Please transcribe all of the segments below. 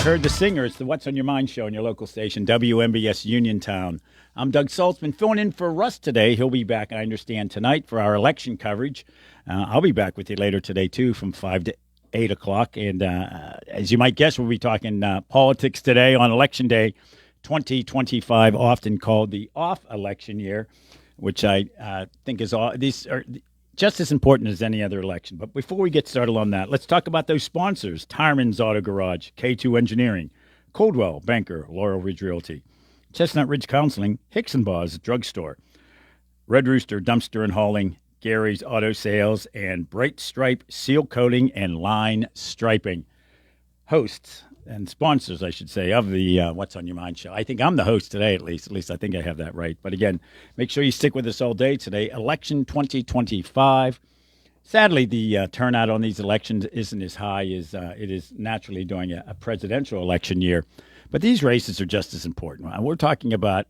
heard the singer. It's the What's on Your Mind show on your local station, WMBS Uniontown. I'm Doug Saltzman, filling in for Russ today. He'll be back, I understand, tonight for our election coverage. I'll be back with you later today, too, from 5 to 8 o'clock. And as you might guess, we'll be talking politics today on Election Day 2025, often called the off-election year, which I think is all. These are just as important as any other election. But before we get started on that, let's talk about those sponsors: Tireman's Auto Garage, K2 Engineering, Coldwell Banker, Laurel Ridge Realty, Chestnut Ridge Counseling, Hicks and Baugh's Drugstore, Red Rooster Dumpster and Hauling, Gary's Auto Sales, and Bright Stripe Seal Coating and Line Striping. Hosts and sponsors, I should say, of the What's on Your Mind show. I think I'm the host today, at least. At least I think I have that right. But again, make sure you stick with us all day today. Election 2025. Sadly, the turnout on these elections isn't as high as it is naturally during a presidential election year. But these races are just as important. We're talking about,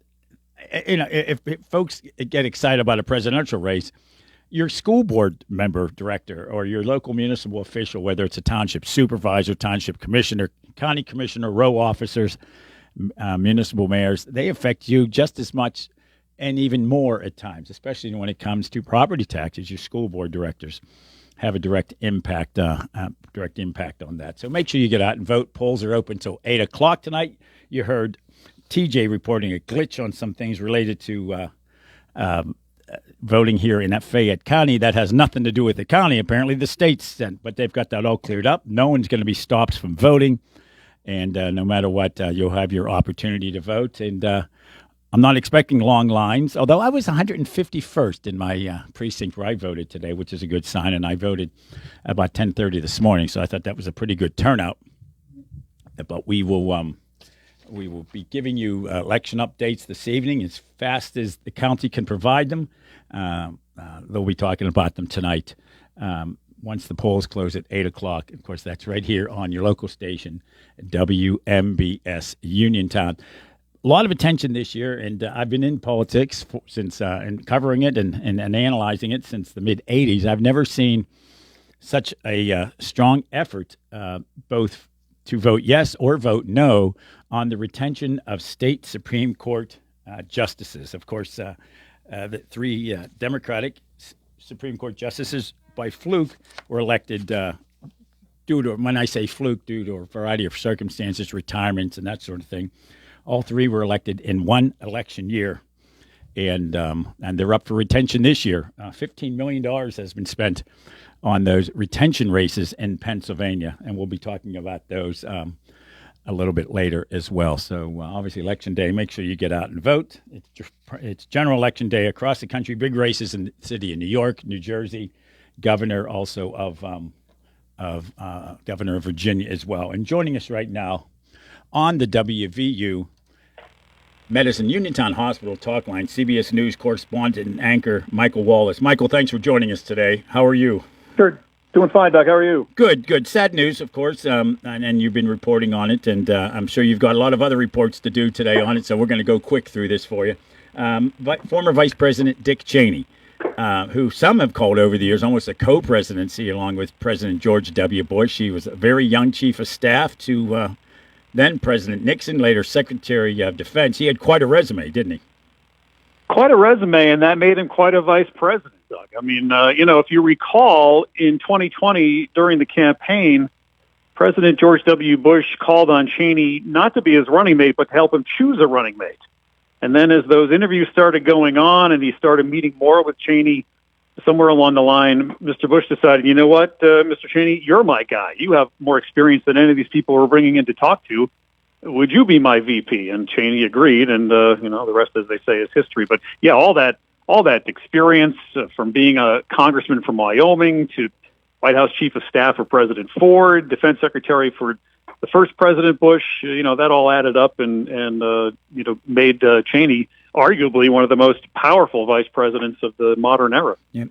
if folks get excited about a presidential race, your school board member, director, or your local municipal official, whether it's a township supervisor, township commissioner, county commissioner, row officers, municipal mayors, they affect you just as much and even more at times, especially when it comes to property taxes. Your school board directors have a direct impact on that. So make sure you get out and vote. Polls are open until 8 o'clock tonight. You heard TJ reporting a glitch on some things related to voting here in Fayette County. That has nothing to do with the county. Apparently the state's sent, but they've got that all cleared up. No one's going to be stopped from voting. And no matter what, you'll have your opportunity to vote. And I'm not expecting long lines, although I was 151st in my precinct where I voted today, which is a good sign. And I voted about 10:30 this morning, so I thought that was a pretty good turnout. But we will be giving you election updates this evening as fast as the county can provide them. They'll be talking about them tonight once the polls close at 8 o'clock. Of course, that's right here on your local station, WMBS Uniontown. A lot of attention this year, and I've been in politics since and covering it and analyzing it since the mid-'80s. I've never seen such a strong effort, both to vote yes or vote no, on the retention of state Supreme Court justices. Of course, the three Democratic Supreme Court justices by fluke were elected due to, when I say fluke, due to a variety of circumstances, retirements and that sort of thing. All three were elected in one election year, and they're up for retention this year. $15 million has been spent on those retention races in Pennsylvania, and we'll be talking about those a little bit later as well. So obviously Election Day, make sure you get out and vote. It's general election day across the country, big races in the city of New York, New Jersey, governor also of Governor of Virginia as well. And joining us right now on the WVU Medicine Uniontown Hospital Talk Line, CBS News correspondent and anchor Michael Wallace. Michael, thanks for joining us today. How are you? Sure. Doing fine, Doc. How are you? Good. Sad news, of course, and you've been reporting on it, and I'm sure you've got a lot of other reports to do today on it, so we're going to go quick through this for you. Former Vice President Dick Cheney, who some have called over the years almost a co-presidency along with President George W. Bush. He was a very young chief of staff to then President Nixon, later Secretary of Defense. He had quite a resume, didn't he? Quite a resume, and that made him quite a vice president, Doug. I mean, if you recall, in 2020, during the campaign, President George W. Bush called on Cheney not to be his running mate, but to help him choose a running mate. And then as those interviews started going on and he started meeting more with Cheney, somewhere along the line, Mr. Bush decided, you know what, Mr. Cheney, you're my guy. You have more experience than any of these people we're bringing in to talk to. Would you be my VP? And Cheney agreed, and the rest, as they say, is history. But yeah, all that experience from being a congressman from Wyoming to White House Chief of Staff for President Ford, Defense Secretary for the first President Bush, that all added up and made Cheney arguably one of the most powerful vice presidents of the modern era. Yeah,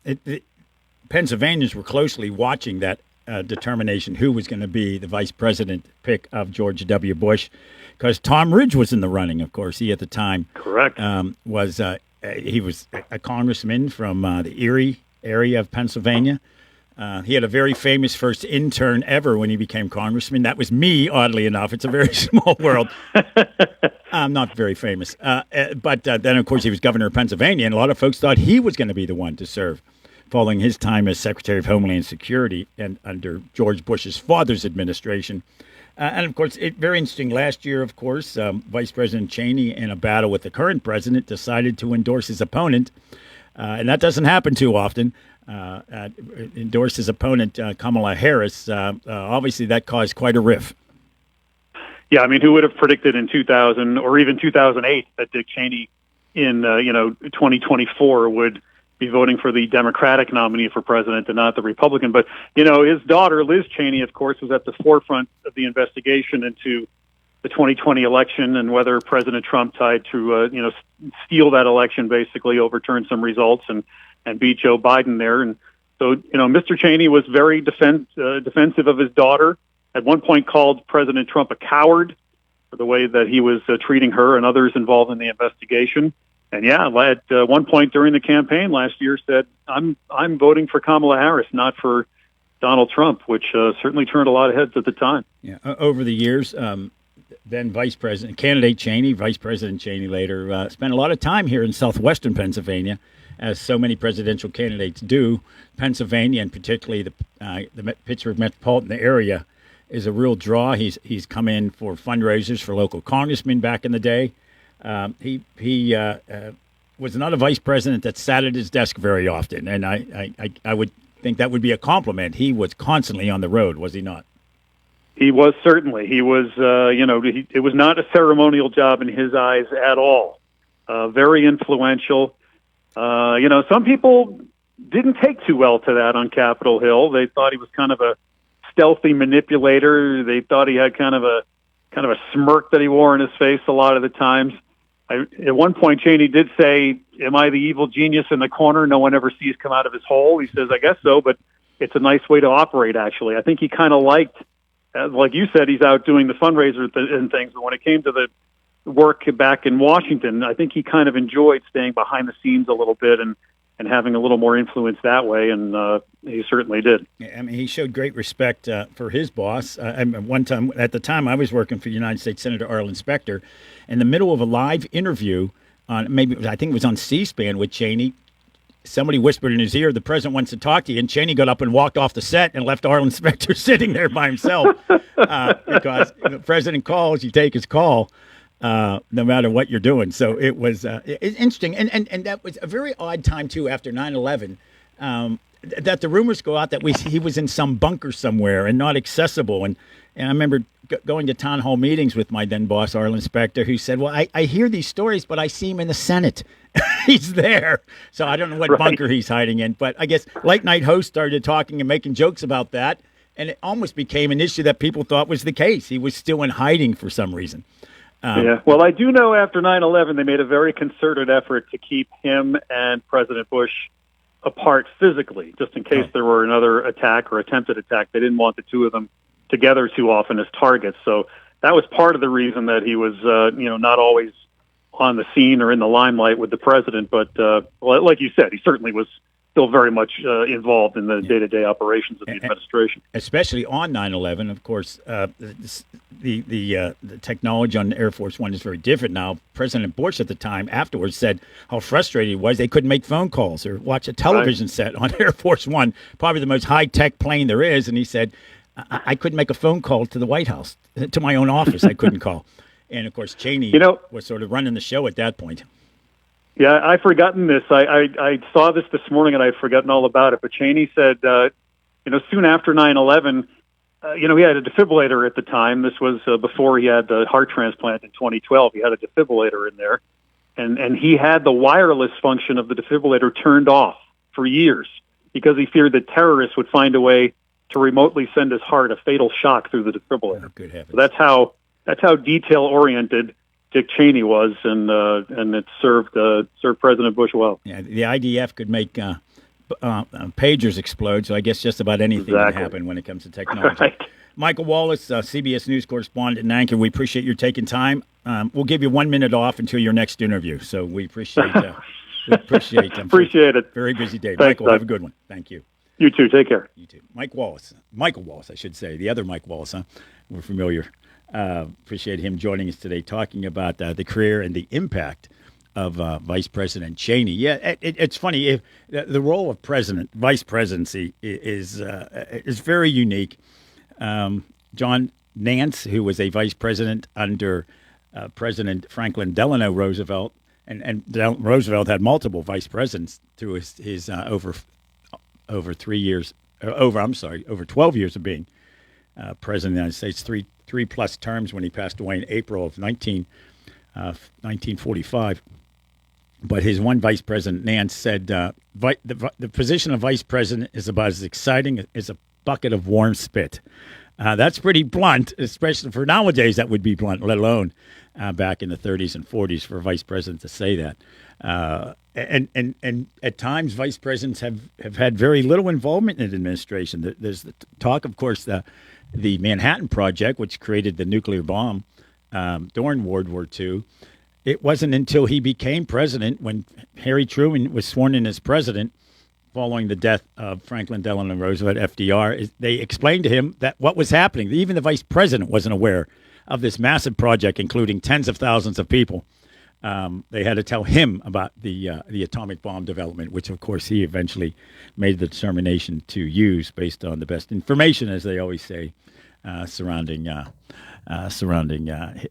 Pennsylvanians were closely watching that determination who was going to be the vice president pick of George W. Bush, because Tom Ridge was in the running. Of course, he at the time he was a congressman from the Erie area of Pennsylvania, He had a very famous first intern ever when he became congressman. That was me, oddly enough. It's a very small world. I'm not very famous. But then, of course, he was governor of Pennsylvania, and a lot of folks thought he was going to be the one to serve following his time as Secretary of Homeland Security and under George Bush's father's administration. And, of course, very interesting. Last year, of course, Vice President Cheney, in a battle with the current president, decided to endorse his opponent. And that doesn't happen too often. Endorsed his opponent, Kamala Harris. Obviously, that caused quite a riff. Yeah, I mean, who would have predicted in 2000 or even 2008 that Dick Cheney in 2024 would be voting for the Democratic nominee for president and not the Republican? But his daughter Liz Cheney, of course, was at the forefront of the investigation into the 2020 election and whether President Trump tried to steal that election, basically overturn some results and beat Joe Biden there. And so, Mr. Cheney was very defensive of his daughter. At one point called President Trump a coward for the way that he was treating her and others involved in the investigation. And at one point during the campaign last year said, I'm voting for Kamala Harris, not for Donald Trump, which certainly turned a lot of heads at the time. Yeah, over the years, then Vice President, candidate Cheney, Vice President Cheney later, spent a lot of time here in southwestern Pennsylvania, as so many presidential candidates do. Pennsylvania, and particularly the Pittsburgh metropolitan area, is a real draw. He's come in for fundraisers for local congressmen back in the day. He was not a vice president that sat at his desk very often, and I would think that would be a compliment. He was constantly on the road, was he not? He was, certainly. He was, it was not a ceremonial job in his eyes at all. Very influential. Some people didn't take too well to that on Capitol Hill. They thought he was kind of a stealthy manipulator. They thought he had kind of a smirk that he wore in his face a lot of the times. At one point, Cheney did say, "Am I the evil genius in the corner no one ever sees come out of his hole?" He says, "I guess so, but it's a nice way to operate, actually." I think he kind of liked, like you said, he's out doing the fundraiser and things, but when it came to the work back in Washington, I think he kind of enjoyed staying behind the scenes a little bit and having a little more influence that way, and he certainly did. I mean, he showed great respect for his boss. One time, at the time, I was working for United States Senator Arlen Specter. In the middle of a live interview I think it was on C-SPAN with Cheney, somebody whispered in his ear, "The president wants to talk to you," and Cheney got up and walked off the set and left Arlen Specter sitting there by himself because if the president calls, you take his call. No matter what you're doing. So it was interesting. And that was a very odd time, too, after 9/11, that the rumors go out that he was in some bunker somewhere and not accessible. And I remember going to town hall meetings with my then boss, Arlen Specter, who said, "Well, I hear these stories, but I see him in the Senate." He's there. So I don't know what bunker he's hiding in. But I guess late night hosts started talking and making jokes about that. And it almost became an issue that people thought was the case. He was still in hiding for some reason. Well, I do know after 9/11, they made a very concerted effort to keep him and President Bush apart physically, just in case there were another attack or attempted attack. They didn't want the two of them together too often as targets. So that was part of the reason that he was, not always on the scene or in the limelight with the president. But like you said, he certainly was still very much involved in the day-to-day operations of the administration. Especially on 9/11, of course, the technology on Air Force One is very different now. President Bush at the time afterwards said how frustrated he was. They couldn't make phone calls or watch a television set on Air Force One, probably the most high-tech plane there is. And he said, I couldn't make a phone call to the White House, to my own office. I couldn't call. And, of course, Cheney was sort of running the show at that point. Yeah, I've forgotten this. I saw this morning and I'd forgotten all about it. But Cheney said, soon after 9/11, he had a defibrillator at the time. This was before he had the heart transplant in 2012. He had a defibrillator in there. And he had the wireless function of the defibrillator turned off for years because he feared that terrorists would find a way to remotely send his heart a fatal shock through the defibrillator. Oh, good heavens. So that's how detail-oriented Dick Cheney was, and it served President Bush well. Yeah, the IDF could make pagers explode, so I guess just about anything can happen when it comes to technology. Right. Michael Wallace, CBS News correspondent and anchor, we appreciate your taking time. We'll give you 1 minute off until your next interview, so we appreciate it. Appreciate it. Very busy day. Thanks, Michael, have a good one. Thank you. You too. Take care. You too. Michael Wallace, I should say. The other Mike Wallace, huh? We're familiar. Appreciate him joining us today, talking about the career and the impact of Vice President Cheney. Yeah, it's funny. If the role of vice presidency is very unique. John Nance, who was a vice president under President Franklin Delano Roosevelt, and Roosevelt had multiple vice presidents through his over 12 years of being president of the United States, three plus terms when he passed away in April of 1945. But his one vice president, Nance, said the position of vice president is about as exciting as a bucket of warm spit. That's pretty blunt, especially for nowadays. That would be blunt, let alone back in the 30s and 40s for a vice president to say that. And at times, vice presidents have had very little involvement in administration. There's the talk, of course, the Manhattan Project, which created the nuclear bomb during World War II. It wasn't until he became president, when Harry Truman was sworn in as president, following the death of Franklin Delano Roosevelt, FDR, they explained to him that what was happening. Even the vice president wasn't aware of this massive project, including tens of thousands of people. They had to tell him about the atomic bomb development, which, of course, he eventually made the determination to use based on the best information, as they always say, surrounding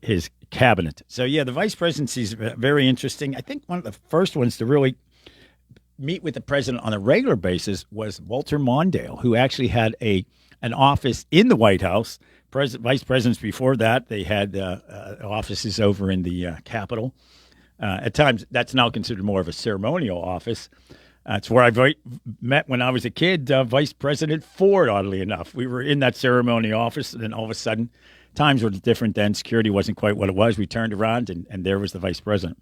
his cabinet. So, yeah, the vice presidency is very interesting. I think one of the first ones to really meet with the president on a regular basis was Walter Mondale, who actually had an office in the White House. Vice presidents before that, they had offices over in the Capitol. At times, that's now considered more of a ceremonial office. It's where I met when I was a kid, Vice President Ford, oddly enough. We were in that ceremonial office, and then all of a sudden, times were different then. Security wasn't quite what it was. We turned around, and there was the Vice President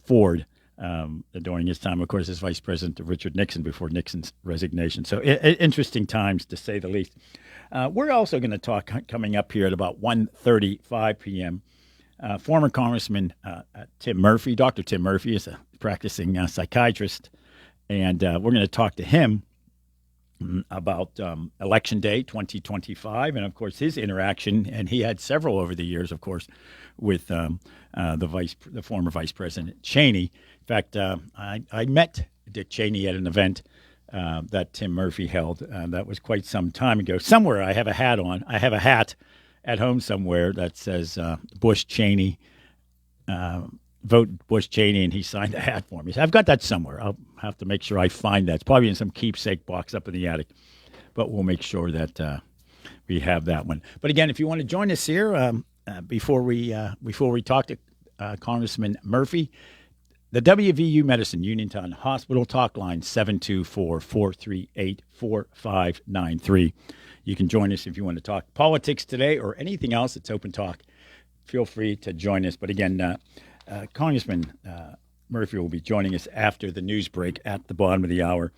Ford. During his time, of course, as Vice President of Richard Nixon before Nixon's resignation. So interesting times, to say the least. We're also going to talk coming up here at about 1:35 p.m. Former Congressman Tim Murphy. Dr. Tim Murphy is a practicing psychiatrist, and we're going to talk to him about Election Day 2025, and of course his interaction, and he had several over the years, of course, with the former Vice President Cheney. In fact, I met Dick Cheney at an event that Tim Murphy held. That was quite some time ago. Somewhere I have a hat on. I have a hat at home somewhere that says Bush Cheney, vote Bush Cheney, and he signed a hat for me. So I've got that somewhere. I'll have to make sure I find that. It's probably in some keepsake box up in the attic, but we'll make sure that we have that one. But again, if you want to join us here before we talk to Congressman Murphy, the WVU Medicine Uniontown Hospital talk line 724-438-4593. You can join us if you want to talk politics today or anything else. It's open talk. Feel free to join us. But again, Congressman Murphy will be joining us after the news break at the bottom of the hour.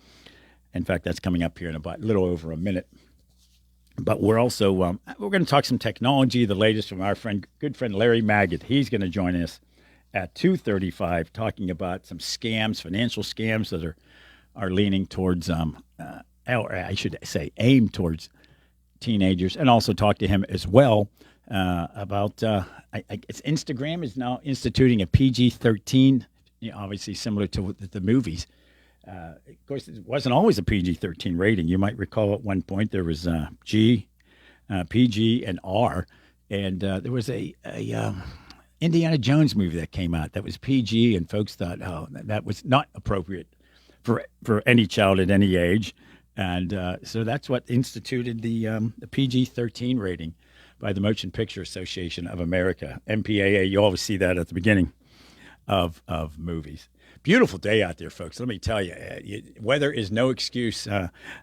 In fact, that's coming up here in about a little over a minute. But we're also we're going to talk some technology, the latest from our good friend Larry Magid. He's going to join us at 2:35, talking about some scams, financial scams that are leaning towards, or I should say, aimed towards teenagers, and also talk to him as well about it's Instagram is now instituting a PG-13, obviously similar to the movies. Of course, it wasn't always a PG-13 rating. You might recall at one point there was G, PG, and R, and there was a Indiana Jones movie that came out that was PG, and folks thought, oh, that was not appropriate for any child at any age. And so that's what instituted the PG-13 rating by the Motion Picture Association of America, MPAA. You always see that at the beginning of movies. Beautiful day out there, folks. Let me tell you, weather is no excuse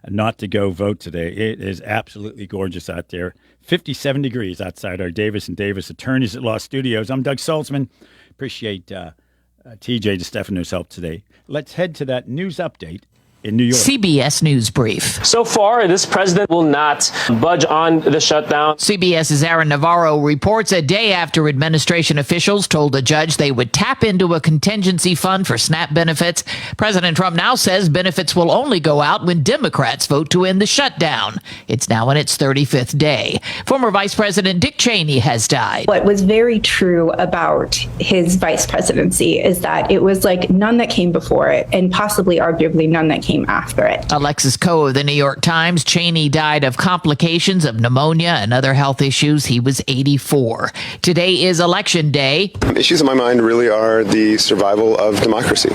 not to go vote today. It is absolutely gorgeous out there. 57 degrees outside our Davis & Davis Attorneys at Law Studios. I'm Doug Saltzman. Appreciate TJ DeStefano's help today. Let's head to that news update in New York. CBS News Brief. So far, this president will not budge on the shutdown. CBS's Aaron Navarro reports a day after administration officials told a judge they would tap into a contingency fund for SNAP benefits. President Trump now says benefits will only go out when Democrats vote to end the shutdown. It's now in its 35th day. Former Vice President Dick Cheney has died. What was very true about his vice presidency is that it was like none that came before it, and possibly arguably none that came after it. Alexis Coe of the New York Times. Cheney died of complications of pneumonia and other health issues. He was 84. Today is Election Day. Issues in my mind really are the survival of democracy.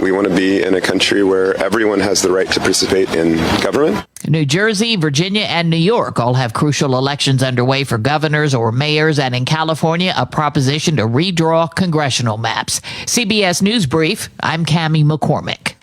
We want to be in a country where everyone has the right to participate in government. New Jersey, Virginia, and New York all have crucial elections underway for governors or mayors, and in California, a proposition to redraw congressional maps. CBS News Brief, I'm Cammie McCormick.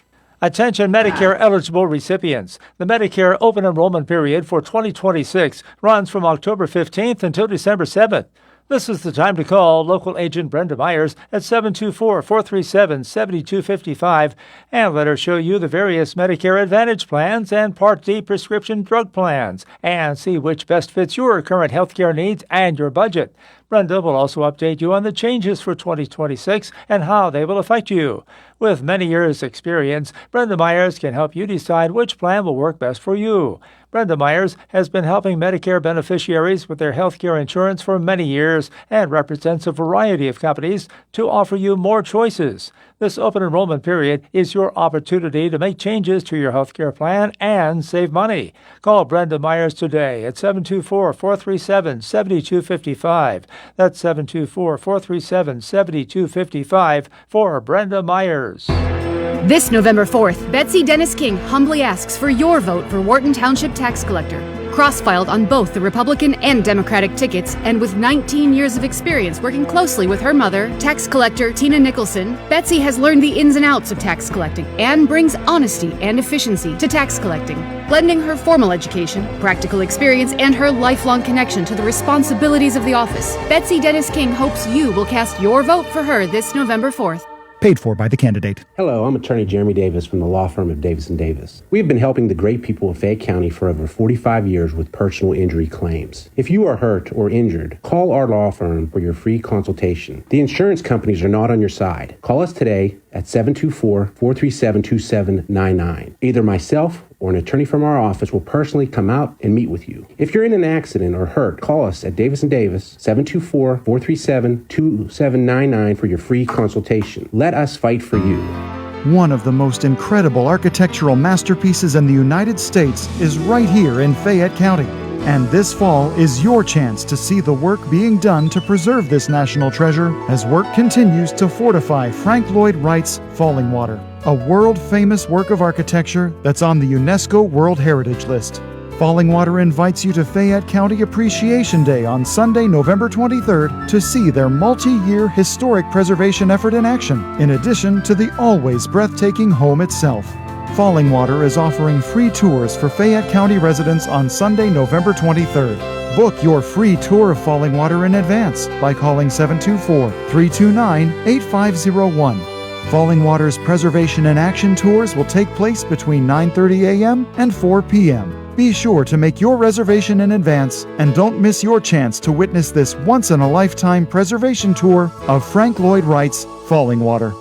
Attention Medicare eligible recipients. The Medicare open enrollment period for 2026 runs from October 15th until December 7th. This is the time to call local agent Brenda Myers at 724-437-7255 and let her show you the various Medicare Advantage plans and Part D prescription drug plans and see which best fits your current healthcare needs and your budget. Brenda will also update you on the changes for 2026 and how they will affect you. With many years' experience, Brenda Myers can help you decide which plan will work best for you. Brenda Myers has been helping Medicare beneficiaries with their health care insurance for many years and represents a variety of companies to offer you more choices. This open enrollment period is your opportunity to make changes to your health care plan and save money. Call Brenda Myers today at 724-437-7255. That's 724-437-7255 for Brenda Myers. This November 4th, Betsy Dennis King humbly asks for your vote for Wharton Township Tax Collector. Cross-filed on both the Republican and Democratic tickets, and with 19 years of experience working closely with her mother, tax collector Tina Nicholson, Betsy has learned the ins and outs of tax collecting and brings honesty and efficiency to tax collecting, blending her formal education, practical experience, and her lifelong connection to the responsibilities of the office. Betsy Dennis King hopes you will cast your vote for her this November 4th. Paid for by the candidate. Hello, I'm attorney Jeremy Davis from the law firm of Davis & Davis. We've been helping the great people of Fayette County for over 45 years with personal injury claims. If you are hurt or injured, call our law firm for your free consultation. The insurance companies are not on your side. Call us today at 724-437-2799. Either myself or an attorney from our office will personally come out and meet with you. If you're in an accident or hurt, call us at Davis & Davis, 724-437-2799 for your free consultation. Let us fight for you. One of the most incredible architectural masterpieces in the United States is right here in Fayette County. And this fall is your chance to see the work being done to preserve this national treasure as work continues to fortify Frank Lloyd Wright's Falling Water, a world-famous work of architecture that's on the UNESCO World Heritage List. Falling Water invites you to Fayette County Appreciation Day on Sunday, November 23rd to see their multi-year historic preservation effort in action, in addition to the always breathtaking home itself. Falling Water is offering free tours for Fayette County residents on Sunday, November 23rd. Book your free tour of Falling Water in advance by calling 724-329-8501. Falling Water's Preservation in Action tours will take place between 9:30 a.m. and 4 p.m. Be sure to make your reservation in advance and don't miss your chance to witness this once-in-a-lifetime preservation tour of Frank Lloyd Wright's Falling Water.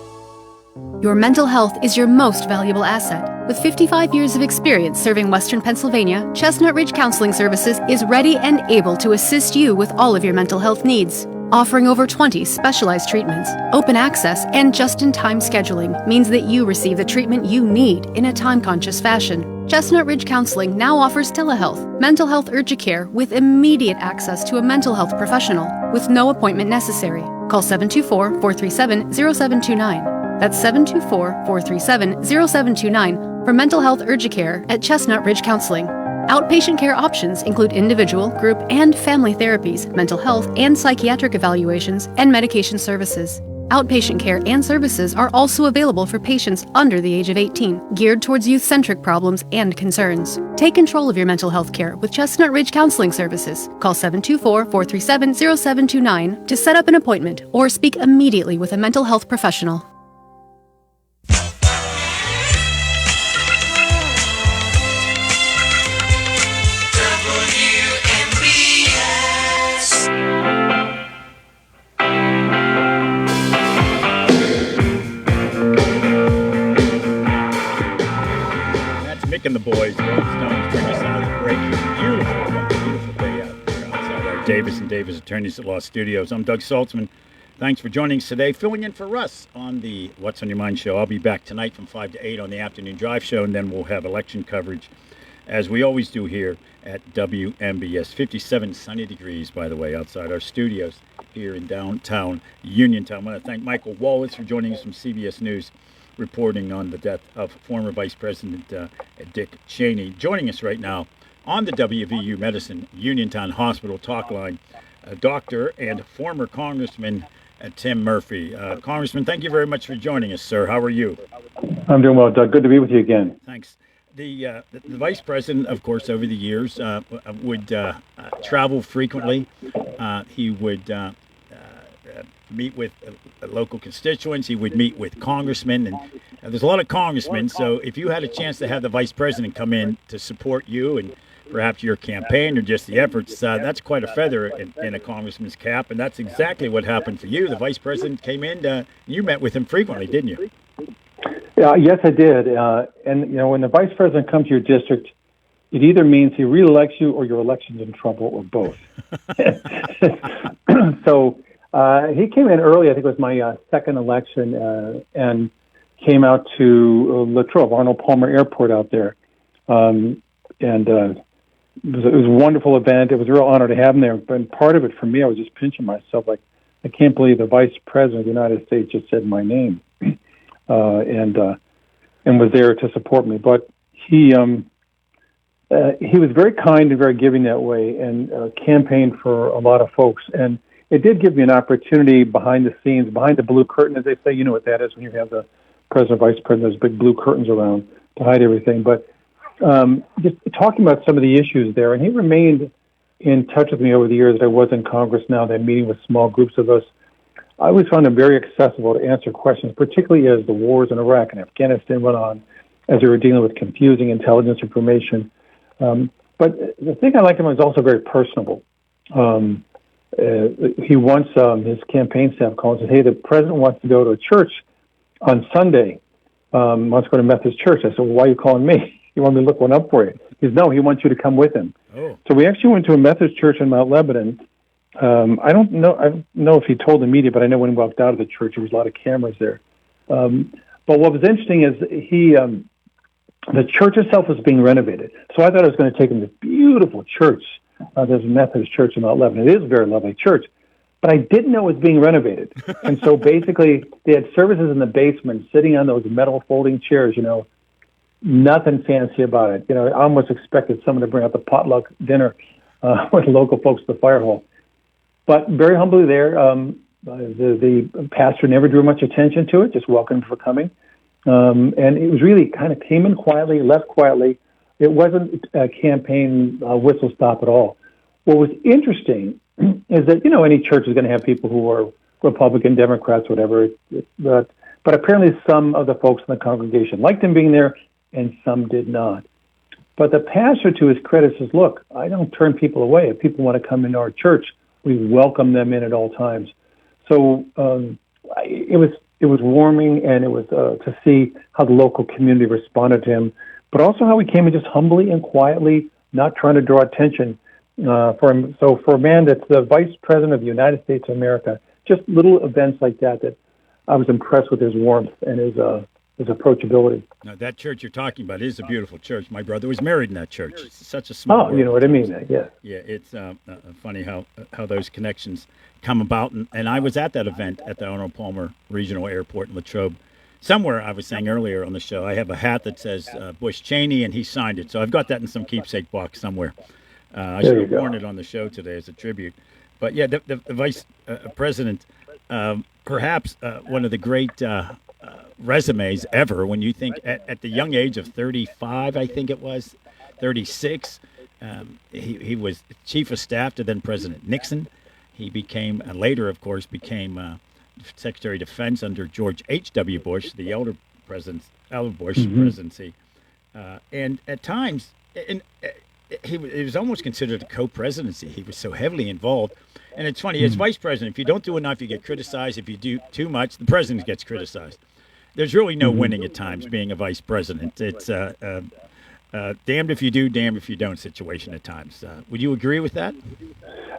Your mental health is your most valuable asset. With 55 years of experience serving Western Pennsylvania, Chestnut Ridge Counseling Services is ready and able to assist you with all of your mental health needs. Offering over 20 specialized treatments, open access, and just-in-time scheduling means that you receive the treatment you need in a time-conscious fashion. Chestnut Ridge Counseling now offers telehealth, mental health urgent care with immediate access to a mental health professional with no appointment necessary. Call 724-437-0729. That's 724-437-0729 for mental health urgent care at Chestnut Ridge Counseling. Outpatient care options include individual, group, and family therapies, mental health and psychiatric evaluations, and medication services. Outpatient care and services are also available for patients under the age of 18, geared towards youth-centric problems and concerns. Take control of your mental health care with Chestnut Ridge Counseling Services. Call 724-437-0729 to set up an appointment or speak immediately with a mental health professional. Mike and the boys, Rolling Stones, bring us out of the break. Beautiful day out there outside our Davis and Davis Attorneys at Law Studios. I'm Doug Saltzman. Thanks for joining us today, filling in for Russ on the What's on Your Mind show. I'll be back tonight from 5 to 8 on the Afternoon Drive show, and then we'll have election coverage, as we always do here at WMBS. 57 sunny degrees, by the way, outside our studios here in downtown Uniontown. I want to thank Michael Wallace for joining us from CBS News, reporting on the death of former Vice President Dick Cheney. Joining us right now on the WVU Medicine Uniontown Hospital talk line, Doctor and former Congressman Tim Murphy. Congressman, thank you very much for joining us, sir. How are you? I'm doing well, Doug. Good to be with you again. Thanks. The Vice President, of course, over the years would travel frequently. He would meet with local constituents. He would meet with congressmen, and there's a lot of congressmen. So if you had a chance to have the Vice President come in to support you and perhaps your campaign or just the efforts, that's quite a feather in a congressman's cap, and that's exactly what happened for you. The Vice President came in. You met with him frequently, didn't you? Yes, I did. And, you know, when the Vice President comes to your district, it either means he reelects you or your election's in trouble, or both. So he came in early. I think it was my second election, and came out to Latrobe, Arnold Palmer Airport out there. And it was a wonderful event. It was a real honor to have him there. But part of it for me, I was just pinching myself, like, I can't believe the Vice President of the United States just said my name, and was there to support me. But he was very kind and very giving that way, and campaigned for a lot of folks. And it did give me an opportunity behind the scenes, behind the blue curtain, as they say. You know what that is when you have the president, vice president, there's big blue curtains around to hide everything. But just talking about some of the issues there, and he remained in touch with me over the years that I was in Congress now, that meeting with small groups of us. I always found him very accessible to answer questions, particularly as the wars in Iraq and Afghanistan went on, as they were dealing with confusing intelligence information. But the thing I liked him was also very personable. He once, his campaign staff called and said, hey, the president wants to go to a church on Sunday, wants to go to Methodist church. I said, well, why are you calling me? You want me to look one up for you? He said, no, he wants you to come with him. Oh. So we actually went to a Methodist church in Mount Lebanon. I don't know if he told the media, but I know when he walked out of the church, there was a lot of cameras there. But what was interesting is the church itself was being renovated. So I thought I was going to take him to this beautiful church. There's a Methodist church in Mount Lebanon. It is a very lovely church. But I didn't know it was being renovated. And so basically, they had services in the basement, sitting on those metal folding chairs, you know, nothing fancy about it. You know, I almost expected someone to bring out the potluck dinner with local folks at the fire hall. But very humbly there, the pastor never drew much attention to it, just welcomed for coming. And it was really kind of came in quietly, left quietly. It wasn't a campaign whistle stop at all. What was interesting is that, you know, any church is going to have people who are Republican, Democrats, whatever. But apparently some of the folks in the congregation liked him being there, and some did not. But the pastor, to his credit, says, look, I don't turn people away. If people want to come into our church, we welcome them in at all times. So it was warming, and it was to see how the local community responded to him, but also how he came in just humbly and quietly, not trying to draw attention for him. So for a man that's the Vice President of the United States of America, just little events like that I was impressed with his warmth and his approachability. Now, that church you're talking about is a beautiful church. My brother was married in that church. It's such a small world. You know what I mean, yeah. Yeah, it's funny how those connections come about. And I was at that event at the Arnold Palmer Regional Airport in Latrobe. Somewhere, I was saying earlier on the show, I have a hat that says Bush Cheney, and he signed it. So I've got that in some keepsake box somewhere. I should have worn it on the show today as a tribute. But yeah, the Vice President, perhaps one of the great resumes ever, when you think at the young age of 35, I think it was, 36, he was chief of staff to then President Nixon. He became, later, of course, became Secretary of Defense under George H.W. Bush, the elder Bush presidency. And at times, it was almost considered a co-presidency. He was so heavily involved. And it's funny, as vice president, if you don't do enough, you get criticized. If you do too much, the president gets criticized. There's really no winning at times being a vice president. It's damned if you do, damned if you don't situation at times. Would you agree with that?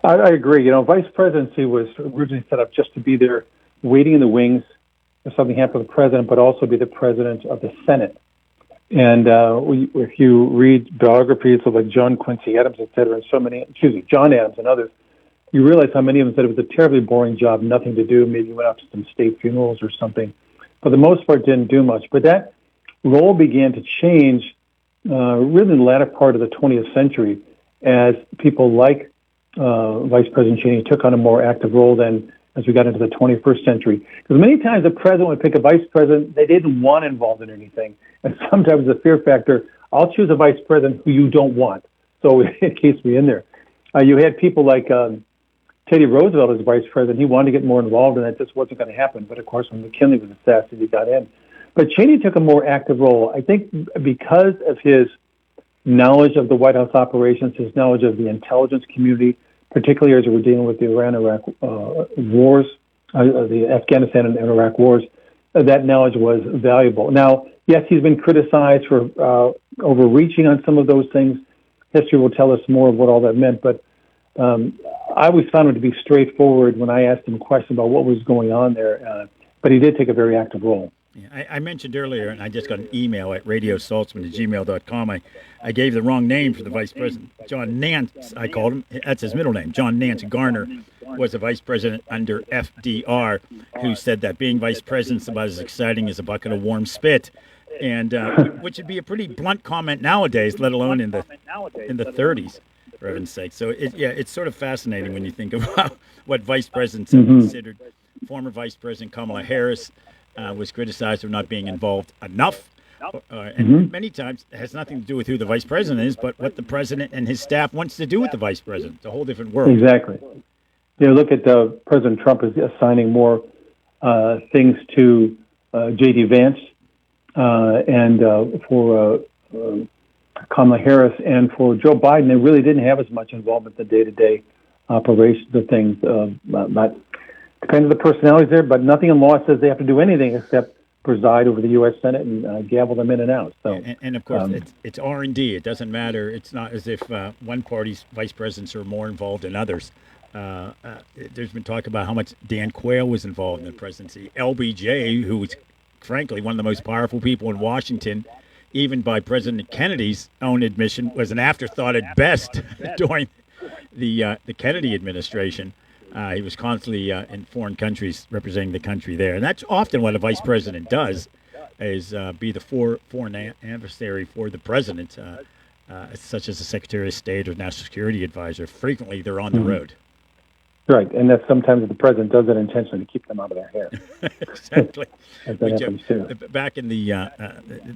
I agree. Vice presidency was originally set up just to be there waiting in the wings if something happened to the president, but also be the president of the Senate. And if you read biographies of like John Quincy Adams, et cetera, and John Adams and others, you realize how many of them said it was a terribly boring job, nothing to do. Maybe went out to some state funerals or something. For the most part, didn't do much. But that role began to change really in the latter part of the 20th century as people like Vice President Cheney took on a more active role than as we got into the 21st century. Because many times the president would pick a vice president they didn't want involved in anything. And sometimes the fear factor, I'll choose a vice president who you don't want. So it keeps me in there. You had people like Teddy Roosevelt as vice president. He wanted to get more involved, and that just wasn't going to happen. But, of course, when McKinley was assassinated, he got in. But Cheney took a more active role, I think, because of his knowledge of the White House operations, his knowledge of the intelligence community, particularly as we're dealing with the Iran-Iraq wars, the Afghanistan and Iraq wars. That knowledge was valuable. Now, yes, he's been criticized for overreaching on some of those things. History will tell us more of what all that meant, but I always found him to be straightforward when I asked him questions about what was going on there, but he did take a very active role. Yeah, I mentioned earlier, and I just got an email at radiosaltzman@gmail.com. I gave the wrong name for the vice president. John Nance, I called him. That's his middle name. John Nance Garner was a vice president under FDR, who said that being vice president is about as exciting as a bucket of warm spit, and which would be a pretty blunt comment nowadays, let alone in the 30s, for heaven's sake. So it's sort of fascinating when you think about what vice presidents have considered. Former Vice President Kamala Harris was criticized for not being involved enough. And many times it has nothing to do with who the vice president is, but what the president and his staff wants to do with the vice president. It's a whole different world. Exactly. Look at President Trump is assigning more things to J.D. Vance and for Kamala Harris, and for Joe Biden, they really didn't have as much involvement in the day-to-day operations of things. Not depends on the personalities there, but nothing in law says they have to do anything except preside over the U.S. Senate and gavel them in and out. So, and of course, it's R&D. It doesn't matter. It's not as if one party's vice presidents are more involved than others. There's been talk about how much Dan Quayle was involved in the presidency. LBJ, who was, frankly, one of the most powerful people in Washington, even by President Kennedy's own admission, was an afterthought at best during the Kennedy administration. He was constantly in foreign countries representing the country there. And that's often what a vice president does, is be the foreign adversary for the president, such as the Secretary of State or National Security Advisor. Frequently, they're on the road. Right, and that's sometimes the president does it intentionally to keep them out of their hair. Exactly. That happens too. Back in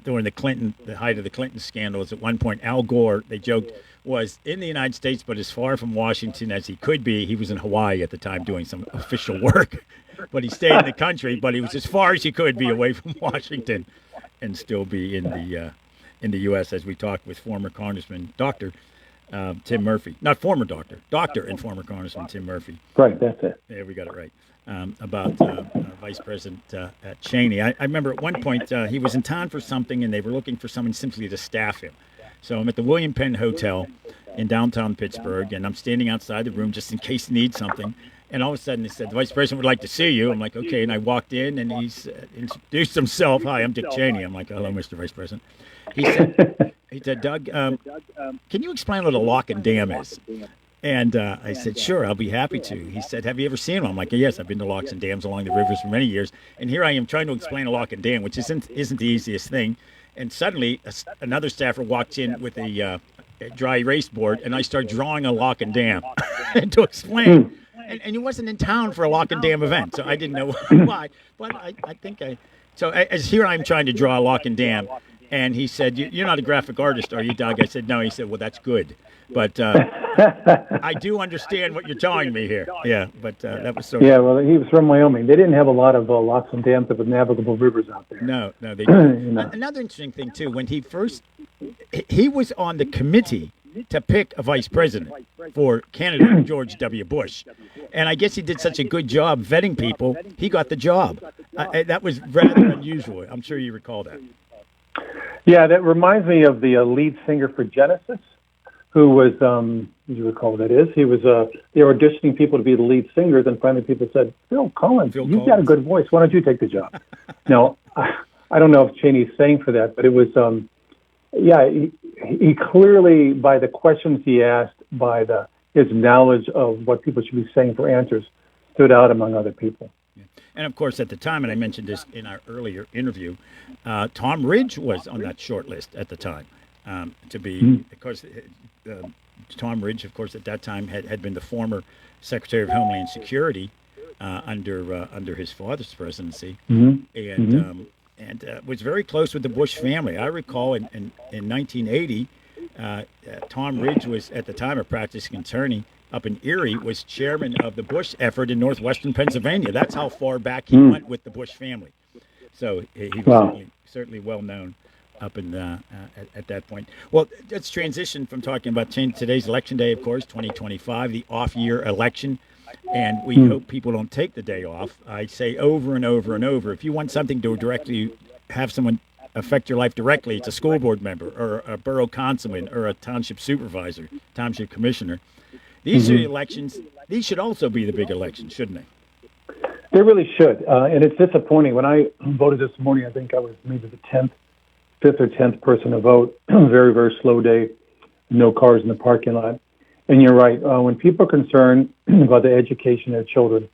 during the height of the Clinton scandals, at one point, Al Gore, they joked, was in the United States, but as far from Washington as he could be. He was in Hawaii at the time doing some official work, but he stayed in the country. But he was as far as he could be away from Washington, and still be in the U.S. As we talked with former Congressman Dr. Tim Murphy, not former doctor and former Congressman Tim Murphy. Right, that's it. Yeah, we got it right. About Vice President Cheney. I remember at one point he was in town for something, and they were looking for someone simply to staff him. So I'm at the William Penn Hotel in downtown Pittsburgh, and I'm standing outside the room just in case he needs something. And all of a sudden, they said, the Vice President would like to see you. I'm like, okay. And I walked in, and he's introduced himself. Hi, I'm Dick Cheney. I'm like, hello, Mr. Vice President. He said, Doug, can you explain what a lock and dam is? And I said, sure, I'll be happy to. He said, have you ever seen them? I'm like, yes, I've been to locks and dams along the rivers for many years. And here I am trying to explain a lock and dam, which isn't the easiest thing. And suddenly, another staffer walks in with a dry erase board, and I start drawing a lock and dam to explain. And he wasn't in town for a lock and dam event, so I didn't know why. But I think so as here I'm trying to draw a lock and dam, and he said, "You're not a graphic artist, are you, Doug?" I said, "No." He said, "Well, that's good, but I do understand what you're telling me here." Yeah, but that was so. Yeah, well, he was from Wyoming. They didn't have a lot of locks and dams with navigable rivers out there. No, they didn't. Another interesting thing too, when he was on the committee to pick a vice president for candidate George W. Bush. And I guess he did such a good job vetting people, he got the job. That was rather unusual. I'm sure you recall that. Yeah, that reminds me of the lead singer for Genesis, who was, you recall who that is? He was, they were auditioning people to be the lead singers, and finally people said, Phil Collins, you've got a good voice. Why don't you take the job? Now, I don't know if Cheney's saying for that, but it was, he clearly, by the questions he asked, by his knowledge of what people should be saying for answers, stood out among other people. And of course, at the time, and I mentioned this in our earlier interview, Tom Ridge was on that short list at the time to be, because Tom Ridge, of course, at that time had been the former Secretary of Homeland Security under his father's presidency, and was very close with the Bush family. I recall in 1980, Tom Ridge was at the time a practicing attorney up in Erie, was chairman of the Bush effort in northwestern Pennsylvania. That's how far back he went with the Bush family. So he was certainly well known up in at that point. Well, let's transition from talking about today's election day, of course, 2025, the off-year election, and we hope people don't take the day off. I say over and over and over, if you want something to directly have someone affect your life directly, it's a school board member or a borough councilman or a township supervisor, township commissioner. These are elections. These should also be the big elections, shouldn't they? They really should. And it's disappointing. When I voted this morning, I think I was maybe the 5th or 10th person to vote. Very, very slow day. No cars in the parking lot. And you're right. When people are concerned about the education of their children,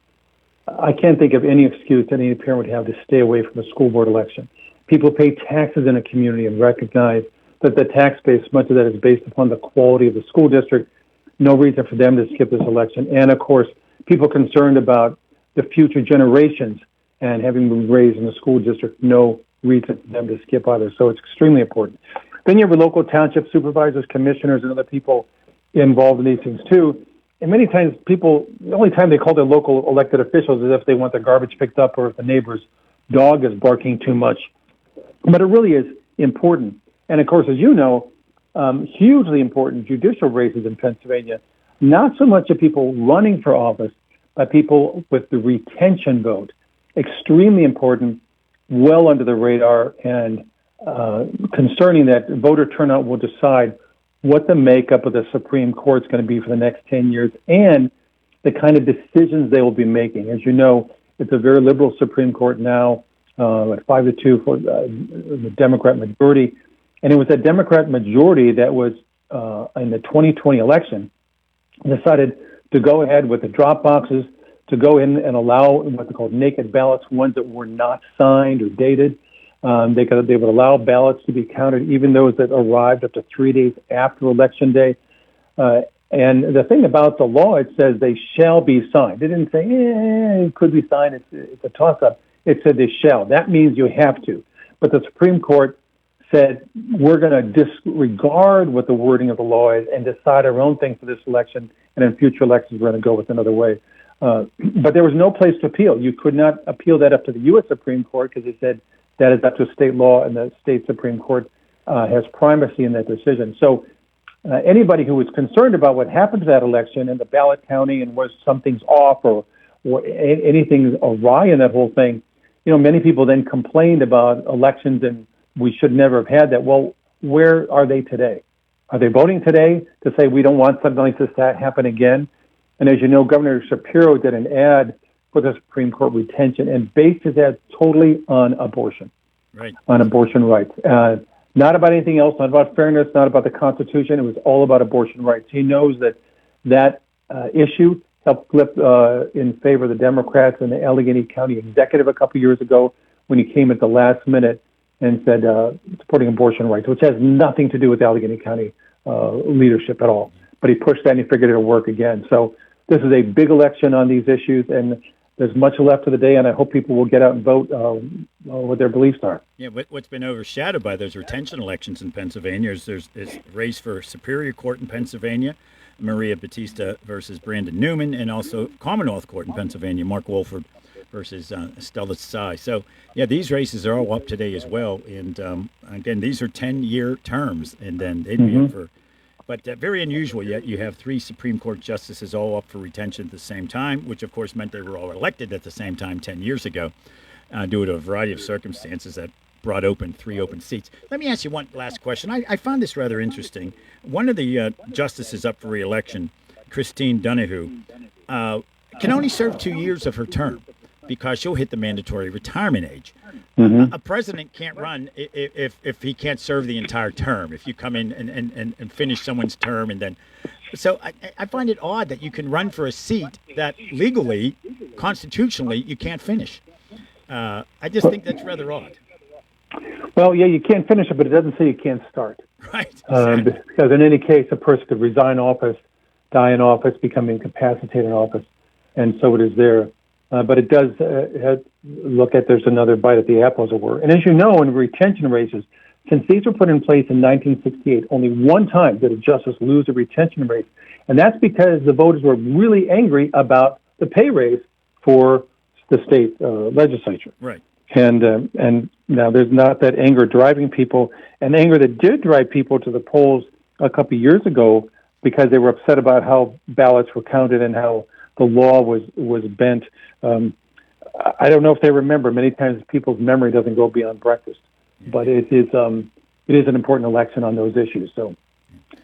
I can't think of any excuse that any parent would have to stay away from a school board election. People pay taxes in a community and recognize that the tax base, much of that is based upon the quality of the school district. No reason for them to skip this election. And, of course, people concerned about the future generations and having been raised in the school district, no reason for them to skip either. So it's extremely important. Then you have local township supervisors, commissioners, and other people involved in these things, too. And many times people, the only time they call their local elected officials is if they want their garbage picked up or if the neighbor's dog is barking too much. But it really is important. And, of course, as you know, hugely important judicial races in Pennsylvania, not so much of people running for office, but people with the retention vote. Extremely important, well under the radar, and concerning that voter turnout will decide what the makeup of the Supreme Court is going to be for the next 10 years and the kind of decisions they will be making. As you know, it's a very liberal Supreme Court now, at 5-2 for the Democrat majority. And it was that Democrat majority that was in the 2020 election decided to go ahead with the drop boxes, to go in and allow what they called naked ballots, ones that were not signed or dated. They would allow ballots to be counted, even those that arrived up to 3 days after Election Day. And the thing about the law, it says they shall be signed. It didn't say, it could be signed. It's a toss-up. It said they shall. That means you have to. But the Supreme Court said, we're going to disregard what the wording of the law is and decide our own thing for this election, and in future elections we're going to go with another way. But there was no place to appeal. You could not appeal that up to the U.S. Supreme Court because it said that is up to state law, and the state Supreme Court has primacy in that decision. So anybody who was concerned about what happened to that election and the ballot counting and was something's off or anything awry in that whole thing, many people then complained about elections and we should never have had that. Well, where are they today? Are they voting today to say we don't want something like this to happen again? And as you know, Governor Shapiro did an ad for the Supreme Court retention and based his ad totally on abortion, on abortion rights. Not about anything else, not about fairness, not about the Constitution. It was all about abortion rights. He knows that issue helped flip in favor of the Democrats in the Allegheny County Executive a couple years ago when he came at the last minute and said supporting abortion rights, which has nothing to do with Allegheny County leadership at all. But he pushed that and he figured it would work again. So this is a big election on these issues, and there's much left of the day, and I hope people will get out and vote what their beliefs are. Yeah, what's been overshadowed by those retention elections in Pennsylvania is there's race for Superior Court in Pennsylvania, Maria Batista versus Brandon Newman, and also Commonwealth Court in Pennsylvania, Mark Wolford versus Stella Tsai. So, yeah, these races are all up today as well. And, again, these are 10-year terms, and then they'd be up for... But very unusual, yet you have 3 Supreme Court justices all up for retention at the same time, which, of course, meant they were all elected at the same time 10 years ago due to a variety of circumstances that brought open 3 open seats. Let me ask you one last question. I found this rather interesting. One of the justices up for re-election, Christine Donahue, can only serve 2 years of her term because she'll hit the mandatory retirement age. A president can't run if he can't serve the entire term. If you come in and finish someone's term and then... So I find it odd that you can run for a seat that legally, constitutionally, you can't finish. I just think that's rather odd. Well, yeah, you can't finish it, but it doesn't say you can't start. Right. Exactly. Because in any case, a person could resign office, die in office, become incapacitated in office, and so it is there. But it does look at there's another bite at the apple, as it were. And as you know, in retention raises, since these were put in place in 1968, only one time did a justice lose a retention rate. And that's because the voters were really angry about the pay raise for the state legislature. Right. And now there's not that anger driving people, and anger that did drive people to the polls a couple of years ago because they were upset about how ballots were counted and how the law was bent. I don't know if they remember. Many times people's memory doesn't go beyond breakfast, but it is an important election on those issues. So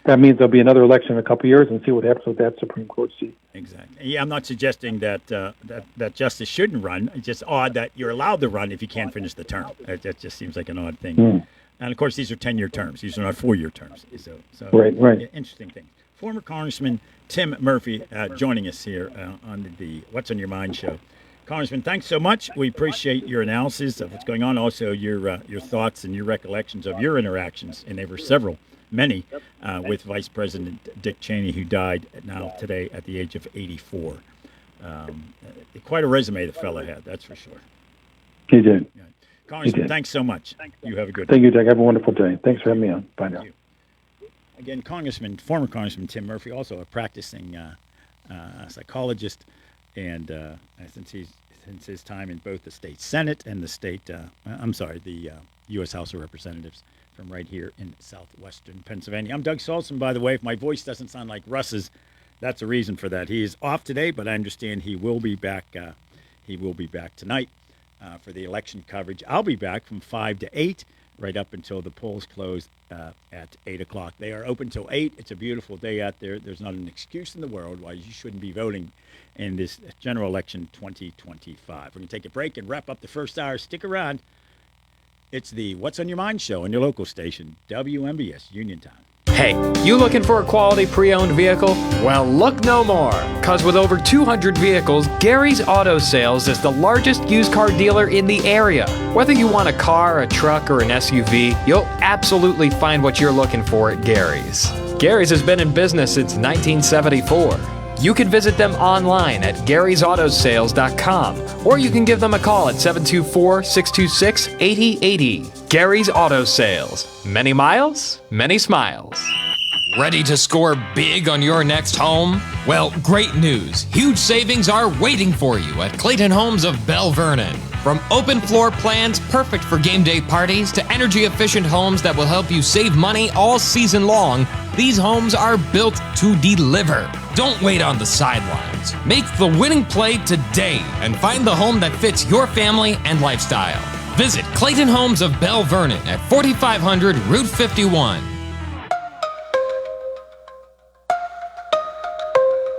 that means there'll be another election in a couple of years and see what happens with that Supreme Court seat. Exactly. Yeah, I'm not suggesting that that justice shouldn't run. It's just odd that you're allowed to run if you can't finish the term. That just seems like an odd thing. And of course, these are 10-year terms. These are not 4-year terms. So right. Interesting thing. Former Congressman Tim Murphy joining us here on the What's on Your Mind show. Congressman, thanks so much. We appreciate your analysis of what's going on, also your thoughts and your recollections of your interactions, and there were many, with Vice President Dick Cheney, who died now today at the age of 84. Quite a resume the fellow had, that's for sure. He did. Yeah. Congressman, thanks so much. You have a good Thank you, Doug. Have a wonderful day. Thanks for having me on. Bye now. Again, former Congressman Tim Murphy, also a practicing psychologist, and since his time in both the state Senate and the U.S. House of Representatives from right here in southwestern Pennsylvania. I'm Doug Salson, by the way. If my voice doesn't sound like Russ's, that's a reason for that. He is off today, but I understand he will be back. He will be back tonight for the election coverage. I'll be back from 5 to 8, right up until the polls close at 8 o'clock. They are open till 8. It's a beautiful day out there. There's not an excuse in the world why you shouldn't be voting in this general election 2025. We're going to take a break and wrap up the first hour. Stick around. It's the What's on Your Mind show on your local station, WMBS Uniontown. Hey, you looking for a quality pre-owned vehicle? Well, look no more, because with over 200 vehicles, Gary's Auto Sales is the largest used car dealer in the area. Whether you want a car, a truck, or an SUV, you'll absolutely find what you're looking for at Gary's. Gary's has been in business since 1974. You can visit them online at Gary'sAutoSales.com, or you can give them a call at 724-626-8080. Gary's Auto Sales. Many miles, many smiles. Ready to score big on your next home? Well, great news. Huge savings are waiting for you at Clayton Homes of Bell Vernon. From open floor plans perfect for game day parties to energy-efficient homes that will help you save money all season long, these homes are built to deliver. Don't wait on the sidelines. Make the winning play today and find the home that fits your family and lifestyle. Visit Clayton Homes of Bell Vernon at 4500 Route 51.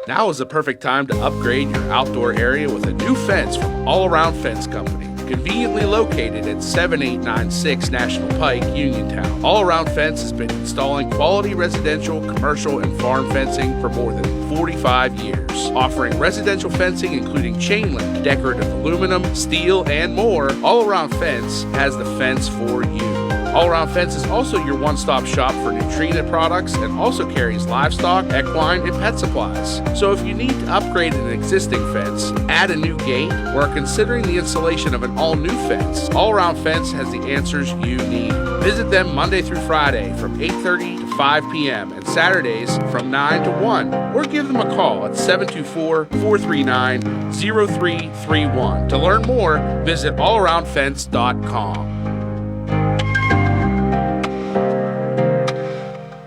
Now is the perfect time to upgrade your outdoor area with a new fence from All Around Fence Company. Conveniently located at 7896 National Pike, Uniontown. All Around Fence has been installing quality residential, commercial, and farm fencing for more than 45 years. Offering residential fencing including chain link, decorative aluminum, steel, and more, All Around Fence has the fence for you. All Around Fence is also your one-stop shop for Nutrena products and also carries livestock, equine, and pet supplies. So if you need to upgrade an existing fence, add a new gate, or are considering the installation of an all-new fence, All Around Fence has the answers you need. Visit them Monday through Friday from 8:30 to 5 p.m. and Saturdays from 9 to 1, or give them a call at 724-439-0331. To learn more, visit allaroundfence.com.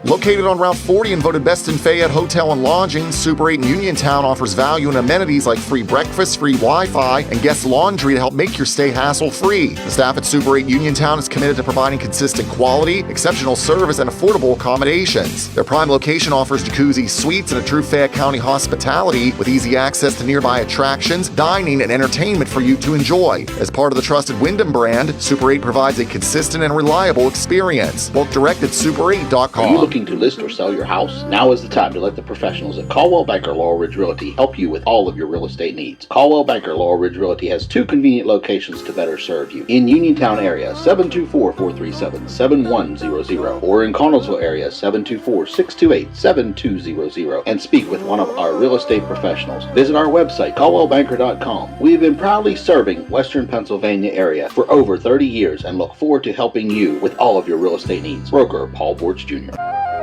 Located on Route 40 and voted best in Fayette Hotel and Lodging, Super 8 in Uniontown offers value and amenities like free breakfast, free Wi-Fi, and guest laundry to help make your stay hassle-free. The staff at Super 8 Uniontown is committed to providing consistent quality, exceptional service, and affordable accommodations. Their prime location offers jacuzzi suites and a true Fayette County hospitality with easy access to nearby attractions, dining, and entertainment for you to enjoy. As part of the trusted Wyndham brand, Super 8 provides a consistent and reliable experience. Book direct at super8.com. Are you looking to list or sell your house? Now is the time to let the professionals at Caldwell Banker Laurel Ridge Realty help you with all of your real estate needs. Caldwell Banker Laurel Ridge Realty has 2 convenient locations to better serve you. In Uniontown area, 724-437-7100, or in Connellsville area, 724-628-7200, and speak with one of our real estate professionals. Visit our website, caldwellbanker.com. We have been proudly serving Western Pennsylvania area for over 30 years and look forward to helping you with all of your real estate needs. Broker Paul Bortz Jr.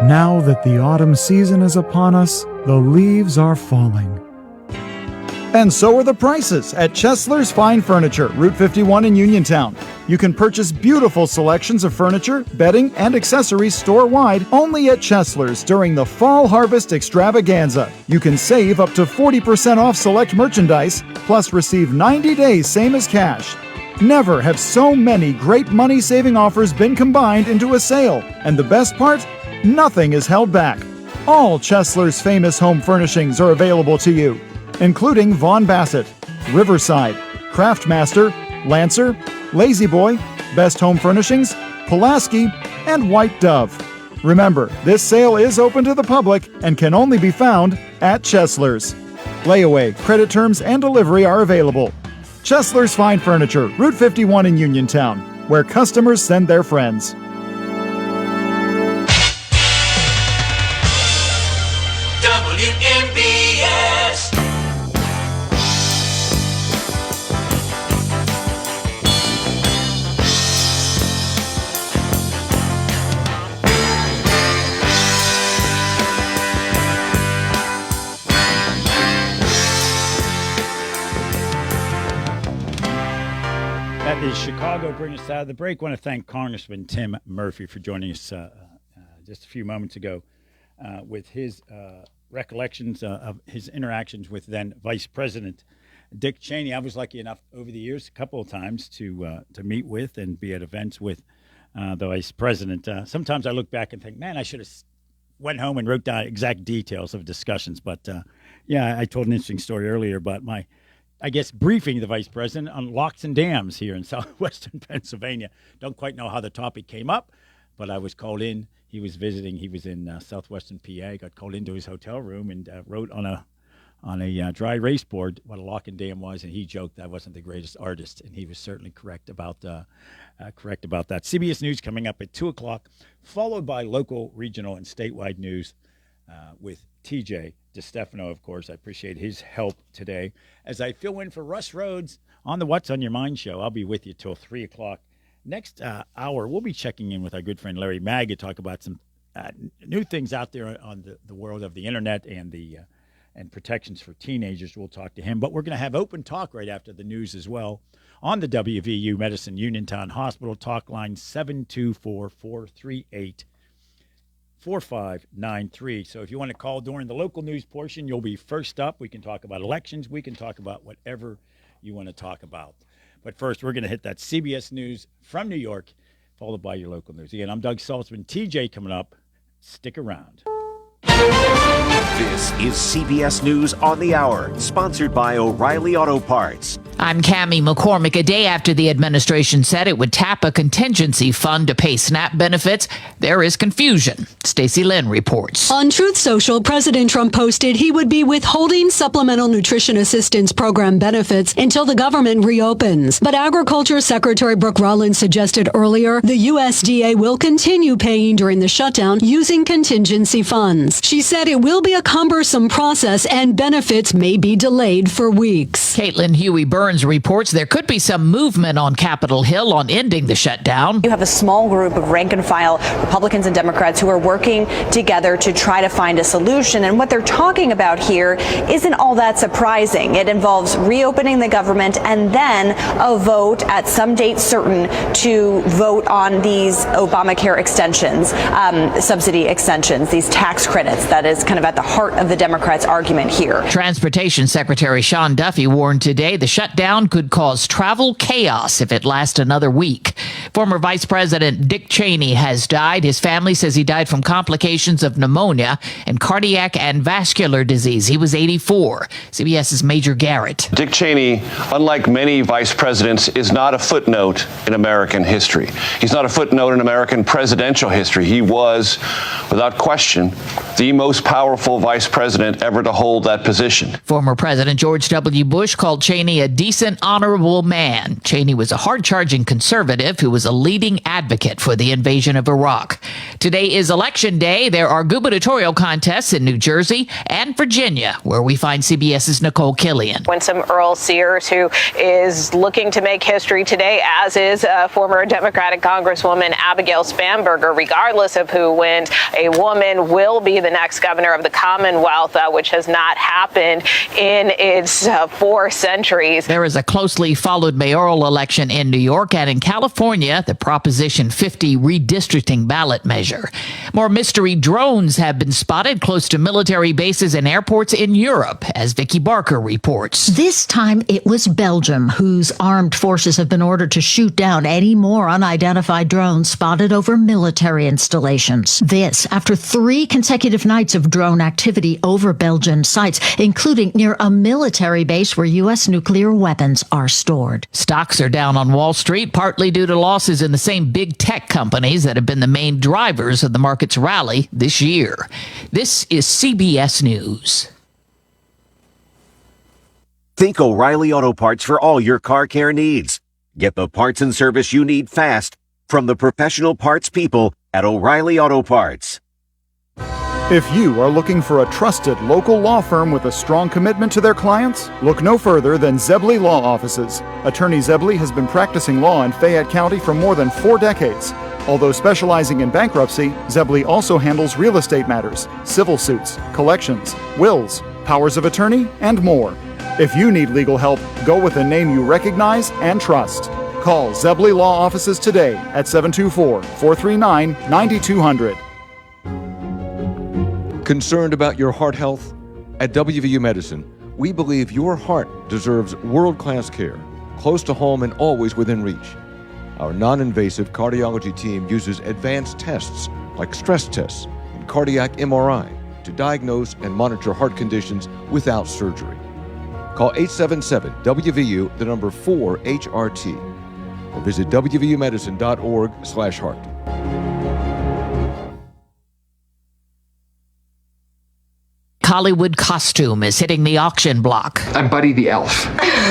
Now that the autumn season is upon us, the leaves are falling. And so are the prices at Chesler's Fine Furniture, Route 51 in Uniontown. You can purchase beautiful selections of furniture, bedding, and accessories store-wide only at Chesler's during the Fall Harvest Extravaganza. You can save up to 40% off select merchandise, plus receive 90 days same as cash. Never have so many great money-saving offers been combined into a sale. And the best part? Nothing is held back. All Chesler's famous home furnishings are available to you, including Vaughn Bassett, Riverside, Craftmaster, Lancer, Lazy Boy, Best Home Furnishings, Pulaski, and White Dove. Remember, this sale is open to the public and can only be found at Chesler's. Layaway, credit terms, and delivery are available. Chesler's Fine Furniture, Route 51 in Uniontown, where customers send their friends. WMBS. That is Chicago bringing us out of the break. I want to thank Congressman Tim Murphy for joining us just a few moments ago with his recollections of his interactions with then Vice President Dick Cheney. I was lucky enough over the years a couple of times to meet with and be at events with the Vice President. Sometimes I look back and think, man, I should have went home and wrote down exact details of discussions. But, yeah, I told an interesting story earlier about my, I guess, briefing the Vice President on locks and dams here in southwestern Pennsylvania. Don't quite know how the topic came up, but I was called in. He was visiting. He was in southwestern PA. Got called into his hotel room and wrote on a dry erase board what a lock and dam was, and he joked I wasn't the greatest artist, and he was certainly correct about that. CBS News coming up at 2 o'clock, followed by local, regional, and statewide news with TJ DeStefano, of course. I appreciate his help today as I fill in for Russ Rhodes on the What's on Your Mind show. I'll be with you till 3 o'clock. Next hour, we'll be checking in with our good friend Larry Mag to talk about some new things out there on the world of the internet and and protections for teenagers. We'll talk to him. But we're going to have open talk right after the news as well on the WVU Medicine Uniontown Hospital talk line 724-438-4593. So if you want to call during the local news portion, you'll be first up. We can talk about elections. We can talk about whatever you want to talk about. But first, we're going to hit that CBS News from New York, followed by your local news. Again, I'm Doug Saltzman. TJ coming up. Stick around. This is CBS News on the Hour, sponsored by O'Reilly Auto Parts. I'm Cammie McCormick. A day after the administration said it would tap a contingency fund to pay SNAP benefits, there is confusion. Stacey Lynn reports. On Truth Social, President Trump posted he would be withholding Supplemental Nutrition Assistance Program benefits until the government reopens. But Agriculture Secretary Brooke Rollins suggested earlier the USDA will continue paying during the shutdown using contingency funds. plans. She said it will be a cumbersome process and benefits may be delayed for weeks. Caitlin Huey-Burns reports there could be some movement on Capitol Hill on ending the shutdown. You have a small group of rank-and-file Republicans and Democrats who are working together to try to find a solution. And what they're talking about here isn't all that surprising. It involves reopening the government and then a vote at some date certain to vote on these Obamacare extensions, subsidy extensions, these tax credits. That is kind of at the heart of the Democrats' argument here. Transportation Secretary Sean Duffy warned today the shutdown could cause travel chaos if it lasts another week. Former Vice President Dick Cheney has died. His family says he died from complications of pneumonia and cardiac and vascular disease. He was 84. CBS's Major Garrett. Dick Cheney, unlike many vice presidents, is not a footnote in American history. He's not a footnote in American presidential history. He was, without question, the most powerful vice president ever to hold that position. Former President George W. Bush called Cheney a decent, honorable man. Cheney was a hard-charging conservative who was a leading advocate for the invasion of Iraq. Today is Election Day. There are gubernatorial contests in New Jersey and Virginia, where we find CBS's Nicole Killian. Winsome Earl Sears, who is looking to make history today, as is former Democratic Congresswoman Abigail Spanberger. Regardless of who wins, a woman will be the next governor of the Commonwealth, which has not happened in its 4 centuries. There is a closely followed mayoral election in New York, and in California, the Proposition 50 redistricting ballot measure. More mystery drones have been spotted close to military bases and airports in Europe, as Vicky Barker reports. This time it was Belgium, whose armed forces have been ordered to shoot down any more unidentified drones spotted over military installations. This after 3 consecutive nights of drone activity over Belgian sites, including near a military base where U.S. nuclear weapons are stored. Stocks are down on Wall Street, partly due to losses in the same big tech companies that have been the main drivers of the market's rally this year. This is CBS News. Think O'Reilly Auto Parts for all your car care needs. Get the parts and service you need fast from the professional parts people at O'Reilly Auto Parts. If you are looking for a trusted local law firm with a strong commitment to their clients, look no further than Zebley Law Offices. Attorney Zebley has been practicing law in Fayette County for more than 4 decades. Although specializing in bankruptcy, Zebley also handles real estate matters, civil suits, collections, wills, powers of attorney, and more. If you need legal help, go with a name you recognize and trust. Call Zebley Law Offices today at 724-439-9200. Concerned about your heart health? At WVU Medicine, we believe your heart deserves world-class care, close to home and always within reach. Our non-invasive cardiology team uses advanced tests like stress tests and cardiac MRI to diagnose and monitor heart conditions without surgery. Call 877-WVU, the number 4HRT, or visit wvumedicine.org/heart. Hollywood costume is hitting the auction block. I'm Buddy the Elf.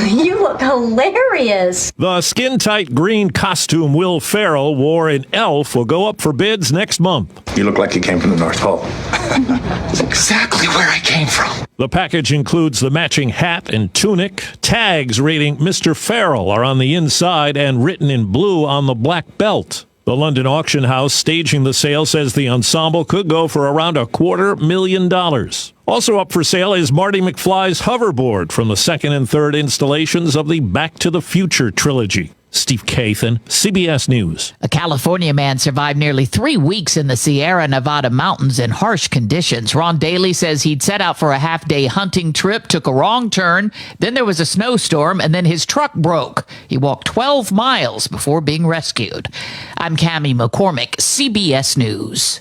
You look hilarious. The skin-tight green costume Will Ferrell wore in Elf will go up for bids next month. You look like you came from the North Pole. That's exactly where I came from. The package includes the matching hat and tunic. Tags reading Mr. Ferrell are on the inside and written in blue on the black belt. The London auction house staging the sale says the ensemble could go for around $250,000. Also up for sale is Marty McFly's hoverboard from the second and third installations of the Back to the Future trilogy. Steve Kathan, CBS News. A California man survived nearly 3 weeks in the Sierra Nevada mountains in harsh conditions. Ron Daly says he'd set out for a half-day hunting trip, took a wrong turn, then there was a snowstorm, and then his truck broke. He walked 12 miles before being rescued. I'm Cammie McCormick, CBS News.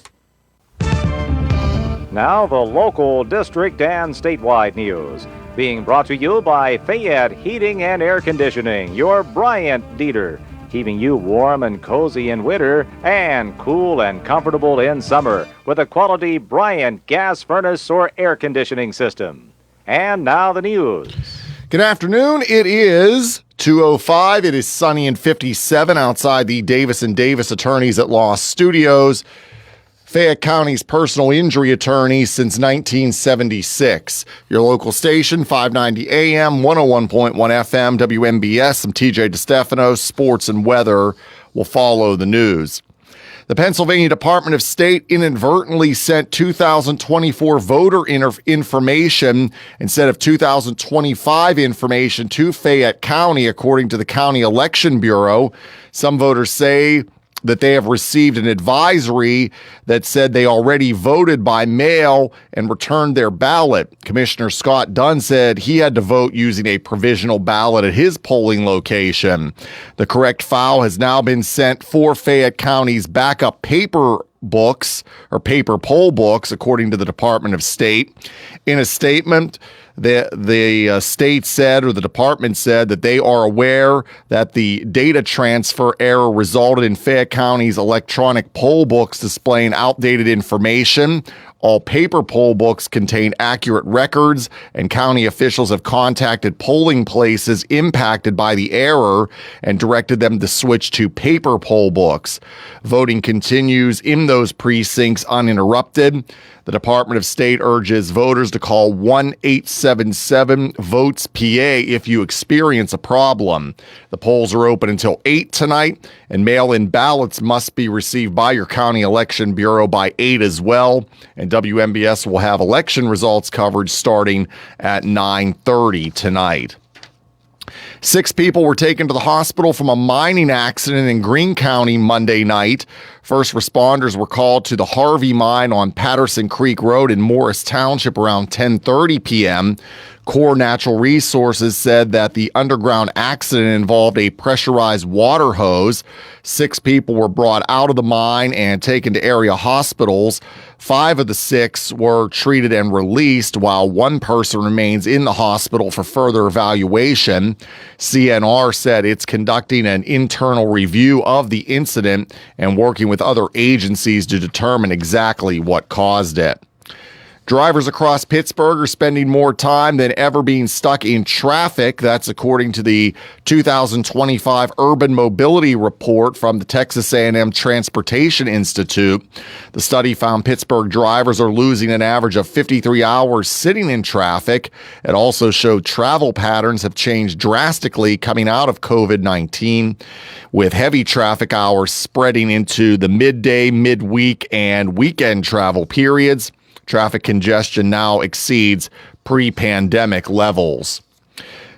Now the local, district, and statewide news. Being brought to you by Fayette Heating and Air Conditioning, your Bryant Dieter, keeping you warm and cozy in winter and cool and comfortable in summer with a quality Bryant gas furnace or air conditioning system. And now the news. Good afternoon. It is 2:05. It is sunny and 57 outside the Davis & Davis Attorneys at Law Studios. Fayette County's personal injury attorney since 1976. Your local station, 590 AM, 101.1 FM, WMBS. I'm TJ DeStefano. Sports and weather will follow the news. The Pennsylvania Department of State inadvertently sent 2024 voter information instead of 2025 information to Fayette County, according to the County Election Bureau. Some voters say that they have received an advisory that said they already voted by mail and returned their ballot. Commissioner Scott Dunn said he had to vote using a provisional ballot at his polling location. The correct file has now been sent for Fayette County's backup paper books or paper poll books, according to the Department of State. In a statement, the state said, or the department said, that they are aware that the data transfer error resulted in Fayette County's electronic poll books displaying outdated information. All paper poll books contain accurate records, and county officials have contacted polling places impacted by the error and directed them to switch to paper poll books. Voting continues in those precincts uninterrupted. The Department of State urges voters to call 1-877-VOTES-PA if you experience a problem. The polls are open until 8 tonight, and mail-in ballots must be received by your county election bureau by 8 as well. And WMBS will have election results coverage starting at 9:30 tonight. 6 people were taken to the hospital from a mining accident in Greene County Monday night. First responders were called to the Harvey Mine on Patterson Creek Road in Morris Township around 10:30 p.m. Core Natural Resources said that the underground accident involved a pressurized water hose. 6 people were brought out of the mine and taken to area hospitals. 5 of the 6 were treated and released, while 1 person remains in the hospital for further evaluation. CNR said it's conducting an internal review of the incident and working with other agencies to determine exactly what caused it. Drivers across Pittsburgh are spending more time than ever being stuck in traffic. That's according to the 2025 Urban Mobility Report from the Texas A&M Transportation Institute. The study found Pittsburgh drivers are losing an average of 53 hours sitting in traffic. It also showed travel patterns have changed drastically coming out of COVID-19, with heavy traffic hours spreading into the midday, midweek, and weekend travel periods. Traffic congestion now exceeds pre-pandemic levels.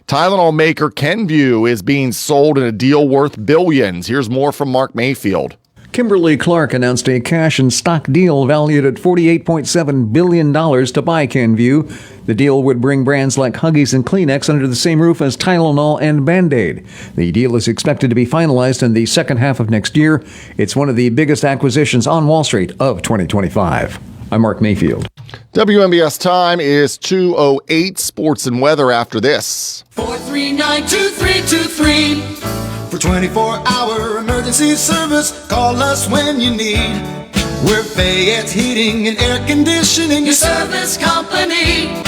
Tylenol maker Kenvue is being sold in a deal worth billions. Here's more from Mark Mayfield. Kimberly-Clark announced a cash and stock deal valued at $48.7 billion to buy Kenvue. The deal would bring brands like Huggies and Kleenex under the same roof as Tylenol and Band-Aid. The deal is expected to be finalized in the second half of next year. It's one of the biggest acquisitions on Wall Street of 2025. I'm Mark Mayfield. WMBS time is 2:08. Sports and weather after this. 439-2323. For 24-hour emergency service, call us when you need. We're Fayette Heating and Air Conditioning, your service company.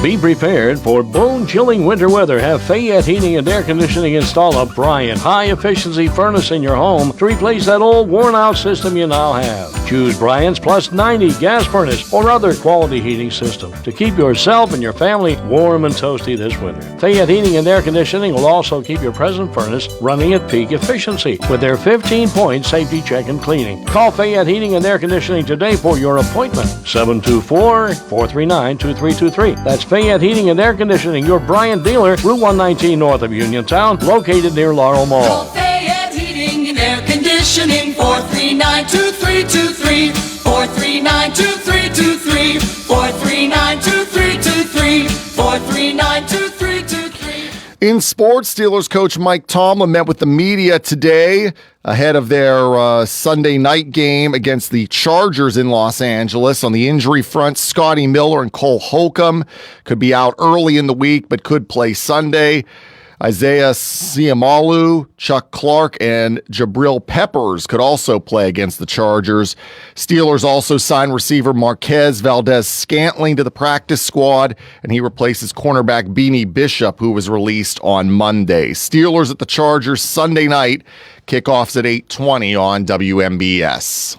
Be prepared for bone-chilling winter weather. Have Fayette Heating and Air Conditioning install a Bryant high-efficiency furnace in your home to replace that old worn-out system you now have. Choose Bryant's Plus 90 gas furnace or other quality heating system to keep yourself and your family warm and toasty this winter. Fayette Heating and Air Conditioning will also keep your present furnace running at peak efficiency with their 15-point safety check and cleaning. Call Fayette Heating and Air Conditioning today for your appointment. 724-439-2323. That's Fayette Heating and Air Conditioning, your Bryant dealer, Route 119 north of Uniontown, located near Laurel Mall. Call Fayette Heating and Air Conditioning, 439-2323, 439-2323, 439-2323, 439-2323. In sports, Steelers coach Mike Tomlin met with the media today ahead of their Sunday night game against the Chargers in Los Angeles. On the injury front, Scotty Miller and Cole Holcomb could be out early in the week, but could play Sunday. Isaiah Siamalu, Chuck Clark, and Jabril Peppers could also play against the Chargers. Steelers also signed receiver Marquez Valdez-Scantling to the practice squad, and he replaces cornerback Beanie Bishop, who was released on Monday. Steelers at the Chargers Sunday night. Kickoffs at 8:20 on WMBS.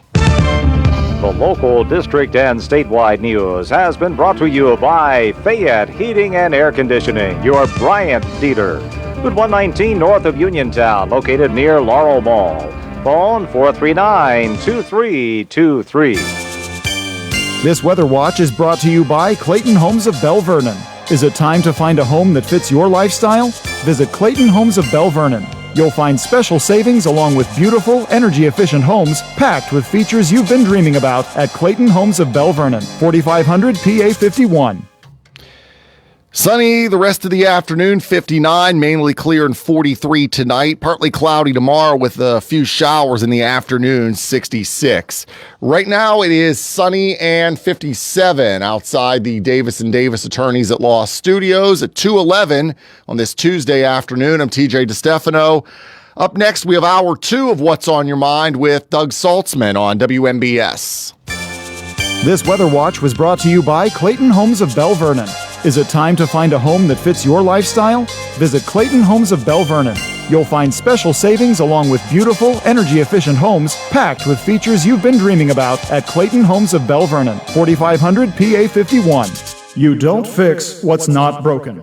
The local, district, and statewide news has been brought to you by Fayette Heating and Air Conditioning, your Bryant dealer. Route 119 north of Uniontown, located near Laurel Mall. Phone 439-2323. This Weather Watch is brought to you by Clayton Homes of Belle Vernon. Is it time to find a home that fits your lifestyle? Visit Clayton Homes of Belle Vernon. You'll find special savings along with beautiful, energy-efficient homes packed with features you've been dreaming about at Clayton Homes of Belle Vernon, 4500 PA 51. Sunny the rest of the afternoon, 59, mainly clear and 43 tonight. Partly cloudy tomorrow with a few showers in the afternoon, 66. Right now it is sunny and 57 outside the Davis & Davis Attorneys at Law Studios at 2:11 on this Tuesday afternoon. I'm TJ DeStefano. Up next, we have hour 2 of What's on Your Mind with Doug Saltzman on WMBS. This Weather Watch was brought to you by Clayton Homes of Belle Vernon. Is it time to find a home that fits your lifestyle? Visit Clayton Homes of Belle Vernon. You'll find special savings along with beautiful, energy-efficient homes packed with features you've been dreaming about at Clayton Homes of Belle Vernon, 4500 PA 51. You don't fix what's not broken.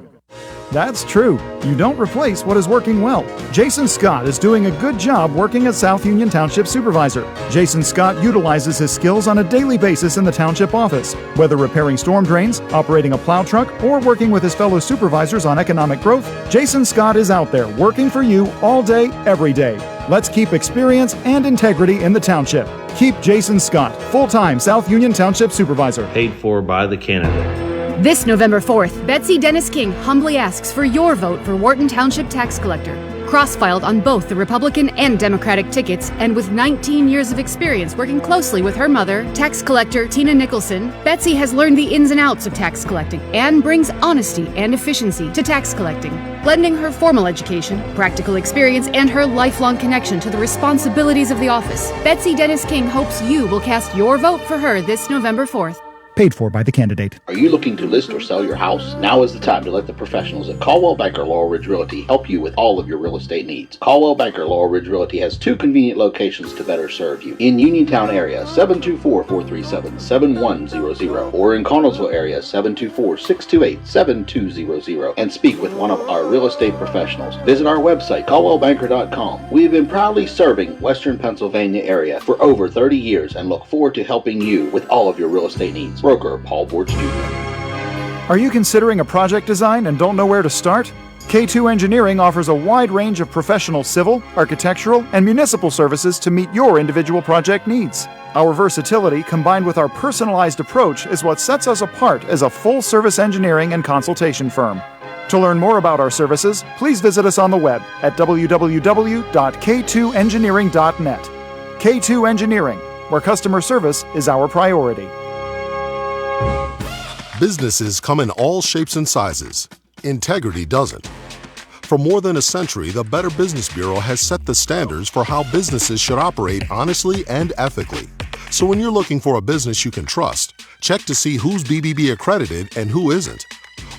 That's true. You don't replace what is working well. Jason Scott is doing a good job working as South Union Township Supervisor. Jason Scott utilizes his skills on a daily basis in the township office. Whether repairing storm drains, operating a plow truck, or working with his fellow supervisors on economic growth, Jason Scott is out there working for you all day, every day. Let's keep experience and integrity in the township. Keep Jason Scott, full-time South Union Township Supervisor. Paid for by the candidate. This November 4th, Betsy Dennis King humbly asks for your vote for Wharton Township Tax Collector. Cross-filed on both the Republican and Democratic tickets, and with 19 years of experience working closely with her mother, tax collector Tina Nicholson, Betsy has learned the ins and outs of tax collecting and brings honesty and efficiency to tax collecting. Blending her formal education, practical experience, and her lifelong connection to the responsibilities of the office, Betsy Dennis King hopes you will cast your vote for her this November 4th. Paid for by the candidate. Are you looking to list or sell your house? Now is the time to let the professionals at Caldwell Banker Laurel Ridge Realty help you with all of your real estate needs. Caldwell Banker Laurel Ridge Realty has 2 convenient locations to better serve you. In Uniontown area, 724-437-7100, or in Connellsville area, 724-628-7200, and speak with one of our real estate professionals. Visit our website, caldwellbanker.com. We have been proudly serving Western Pennsylvania area for over 30 years and look forward to helping you with all of your real estate needs. Broker Paul Borch Jr. Are you considering a project design and don't know where to start? K2 Engineering offers a wide range of professional civil, architectural, and municipal services to meet your individual project needs. Our versatility combined with our personalized approach is what sets us apart as a full-service engineering and consultation firm. To learn more about our services, please visit us on the web at www.k2engineering.net. K2 Engineering, where customer service is our priority. Businesses come in all shapes and sizes. Integrity doesn't. For more than a century, the Better Business Bureau has set the standards for how businesses should operate honestly and ethically. So when you're looking for a business you can trust, check to see who's BBB accredited and who isn't.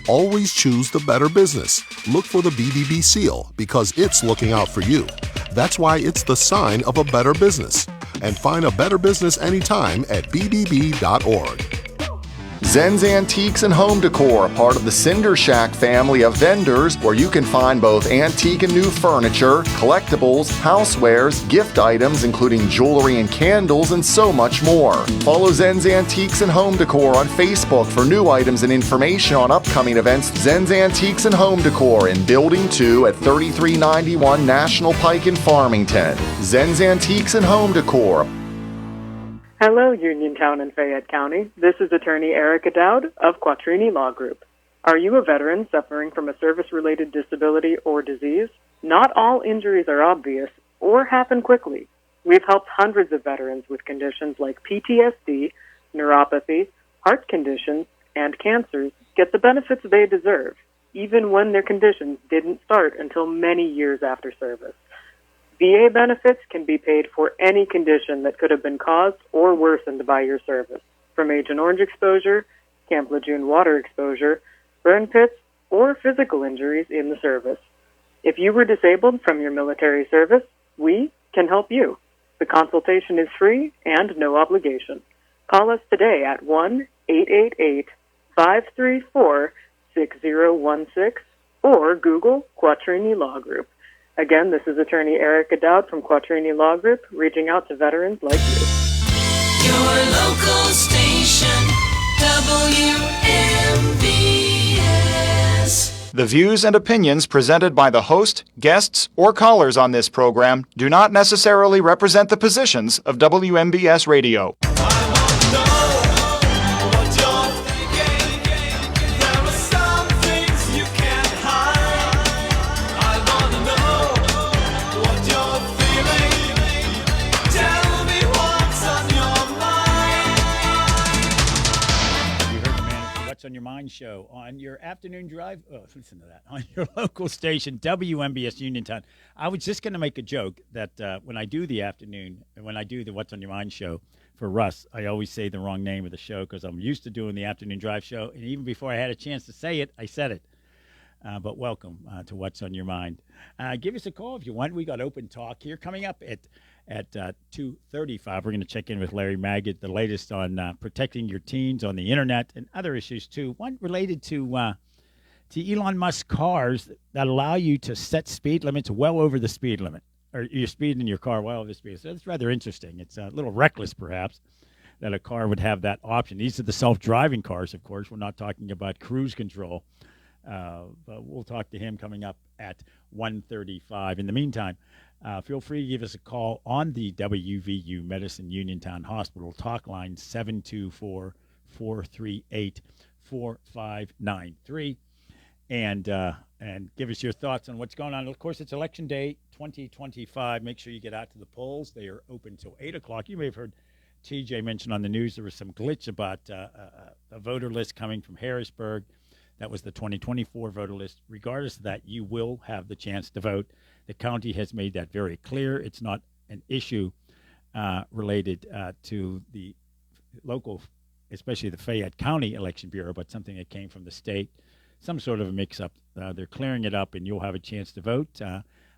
Always choose the Better Business. Look for the BBB seal because it's looking out for you. That's why it's the sign of a better business. And find a better business anytime at bbb.org. Zen's Antiques and Home Decor, part of the Cinder Shack family of vendors where you can find both antique and new furniture, collectibles, housewares, gift items including jewelry and candles, and so much more. Follow Zen's Antiques and Home Decor on Facebook for new items and information on upcoming events. Zen's Antiques and Home Decor in Building 2 at 3391 National Pike in Farmington. Zen's Antiques and Home Decor. Hello, Uniontown and Fayette County. This is attorney Erica Dowd of Quattrini Law Group. Are you a veteran suffering from a service-related disability or disease? Not all injuries are obvious or happen quickly. We've helped hundreds of veterans with conditions like PTSD, neuropathy, heart conditions, and cancers get the benefits they deserve, even when their conditions didn't start until many years after service. VA benefits can be paid for any condition that could have been caused or worsened by your service, from Agent Orange exposure, Camp Lejeune water exposure, burn pits, or physical injuries in the service. If you were disabled from your military service, we can help you. The consultation is free and no obligation. Call us today at 1-888-534-6016 or Google Quattrini Law Group. Again, this is attorney Erica Dowd from Quattrini Law Group, reaching out to veterans like you. Your local station, WMVS. The views and opinions presented by the host, guests, or callers on this program do not necessarily represent the positions of WMBS Radio. On Your Mind show on your afternoon drive. Oh, listen to that. On your local station, WMBS Uniontown. I was just going to make a joke that when I do the afternoon, when I do the What's on Your Mind show for Russ, I always say the wrong name of the show because I'm used to doing the afternoon drive show. And even before I had a chance to say it, I said it. But welcome to What's on Your Mind. Give us a call if you want. We got open talk here coming up at 2:35. We're going to check in with Larry Magid, the latest on protecting your teens on the internet and other issues too. One related to Elon Musk cars that allow you to set speed limits well over the speed limit, or you're speeding in your car well over the speed. So it's rather interesting. It's a little reckless, perhaps, that a car would have that option. These are the self-driving cars, of course. We're not talking about cruise control. But we'll talk to him coming up at 1:35. In the meantime, feel free to give us a call on the WVU Medicine Uniontown Hospital talk line 724-438-4593 and give us your thoughts on what's going on. Of course, it's Election Day 2025. Make sure you get out to the polls. They are open till 8 o'clock. You may have heard TJ mention on the news there was some glitch about a voter list coming from Harrisburg. That was the 2024 voter list. Regardless of that, you will have the chance to vote. The county has made that very clear. It's not an issue related to the local, especially the Fayette County Election Bureau, but something that came from the state, some sort of a mix-up. They're clearing it up, and you'll have a chance to vote.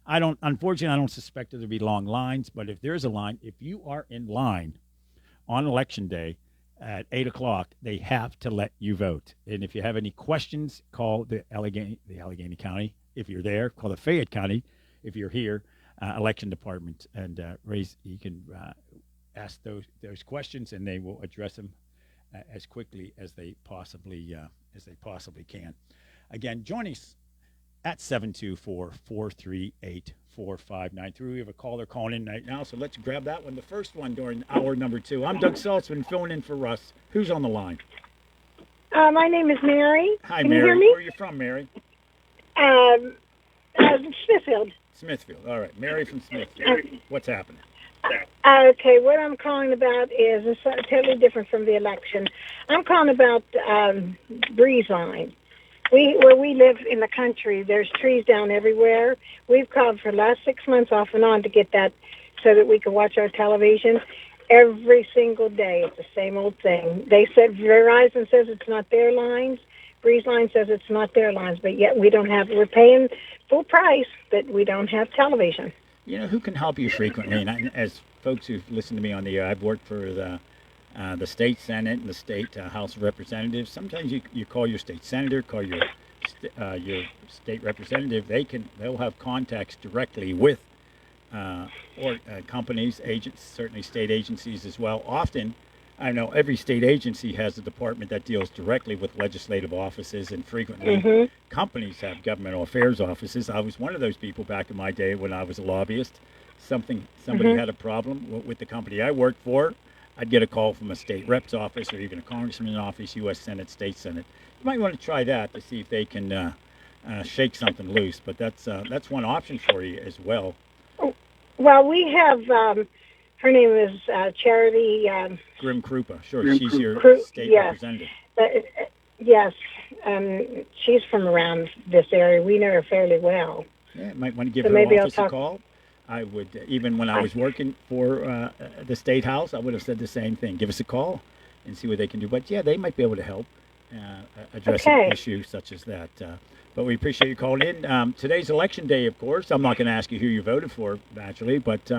Unfortunately, I don't suspect there'll be long lines, but if there's a line, if you are in line on Election Day, at 8 o'clock, they have to let you vote. And if you have any questions, call the Allegheny County. If you're there, call the Fayette County. If you're here, election department, and you can ask those questions, and they will address them as quickly as they possibly can. Again, join us at 724-438-4593. We have a caller calling in right now, so let's grab that one. The first one during hour number 2. I'm Doug Saltzman, filling in for Russ. Who's on the line? My name is Mary. Hi, Can Mary. you hear me? Where are you from, Mary? Smithfield. Smithfield. All right. Mary from Smithfield. What's happening? Okay, what I'm calling about is totally different from the election. I'm calling about Breeze Line. Where we live in the country, there's trees down everywhere. We've called for the last 6 months off and on to get that so that we can watch our television. Every single day, it's the same old thing. They said Verizon says it's not their lines. Breeze Line says it's not their lines, but yet we're paying full price, but we don't have television. You know, who can help you frequently? And as folks who've listened to me on the air, I've worked for the state Senate and the state House of Representatives. Sometimes you call your state senator, call your state representative. They'll have contacts directly with companies, agents, certainly state agencies as well. Often, I know every state agency has a department that deals directly with legislative offices, and frequently companies have governmental affairs offices. I was one of those people back in my day when I was a lobbyist. Somebody had a problem with the company I worked for. I'd get a call from a state rep's office or even a congressman's office, U.S. Senate, state Senate. You might want to try that to see if they can shake something loose. But that's one option for you as well. Well, we have, her name is Charity. Grim Krupa. Sure, Grim she's your state representative. Yes, she's from around this area. We know her fairly well. Yeah, might want to give her office a call. I would, even when I was working for the State House, I would have said the same thing. Give us a call and see what they can do. But, yeah, they might be able to help address an issue such as that. But we appreciate you calling in. Today's Election Day, of course. I'm not going to ask you who you voted for, naturally. But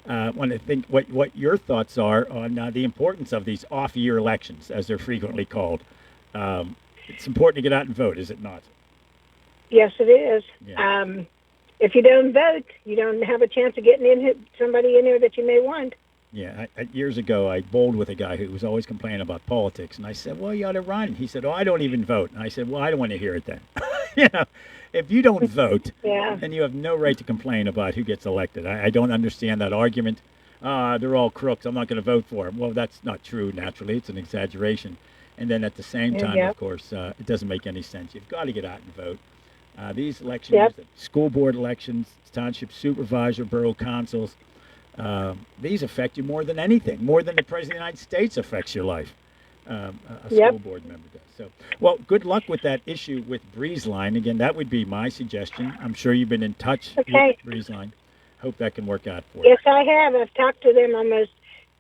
want to think what your thoughts are on the importance of these off-year elections, as they're frequently called. It's important to get out and vote, is it not? Yes, it is. Yeah. If you don't vote, you don't have a chance of getting somebody in there that you may want. Yeah, years ago, I bowled with a guy who was always complaining about politics, and I said, well, you ought to run. He said, oh, I don't even vote. And I said, well, I don't want to hear it then. If you don't vote, then you have no right to complain about who gets elected. I don't understand that argument. They're all crooks. I'm not going to vote for them. Well, that's not true, naturally. It's an exaggeration. And then at the same time, of course, it doesn't make any sense. You've got to get out and vote. These elections, school board elections, township supervisor, borough councils, these affect you more than anything, more than the President of the United States affects your life. A school board member does. So, well, good luck with that issue with BreezeLine. Again, that would be my suggestion. I'm sure you've been in touch with BreezeLine. Hope that can work out for you. Yes, I have. I've talked to them almost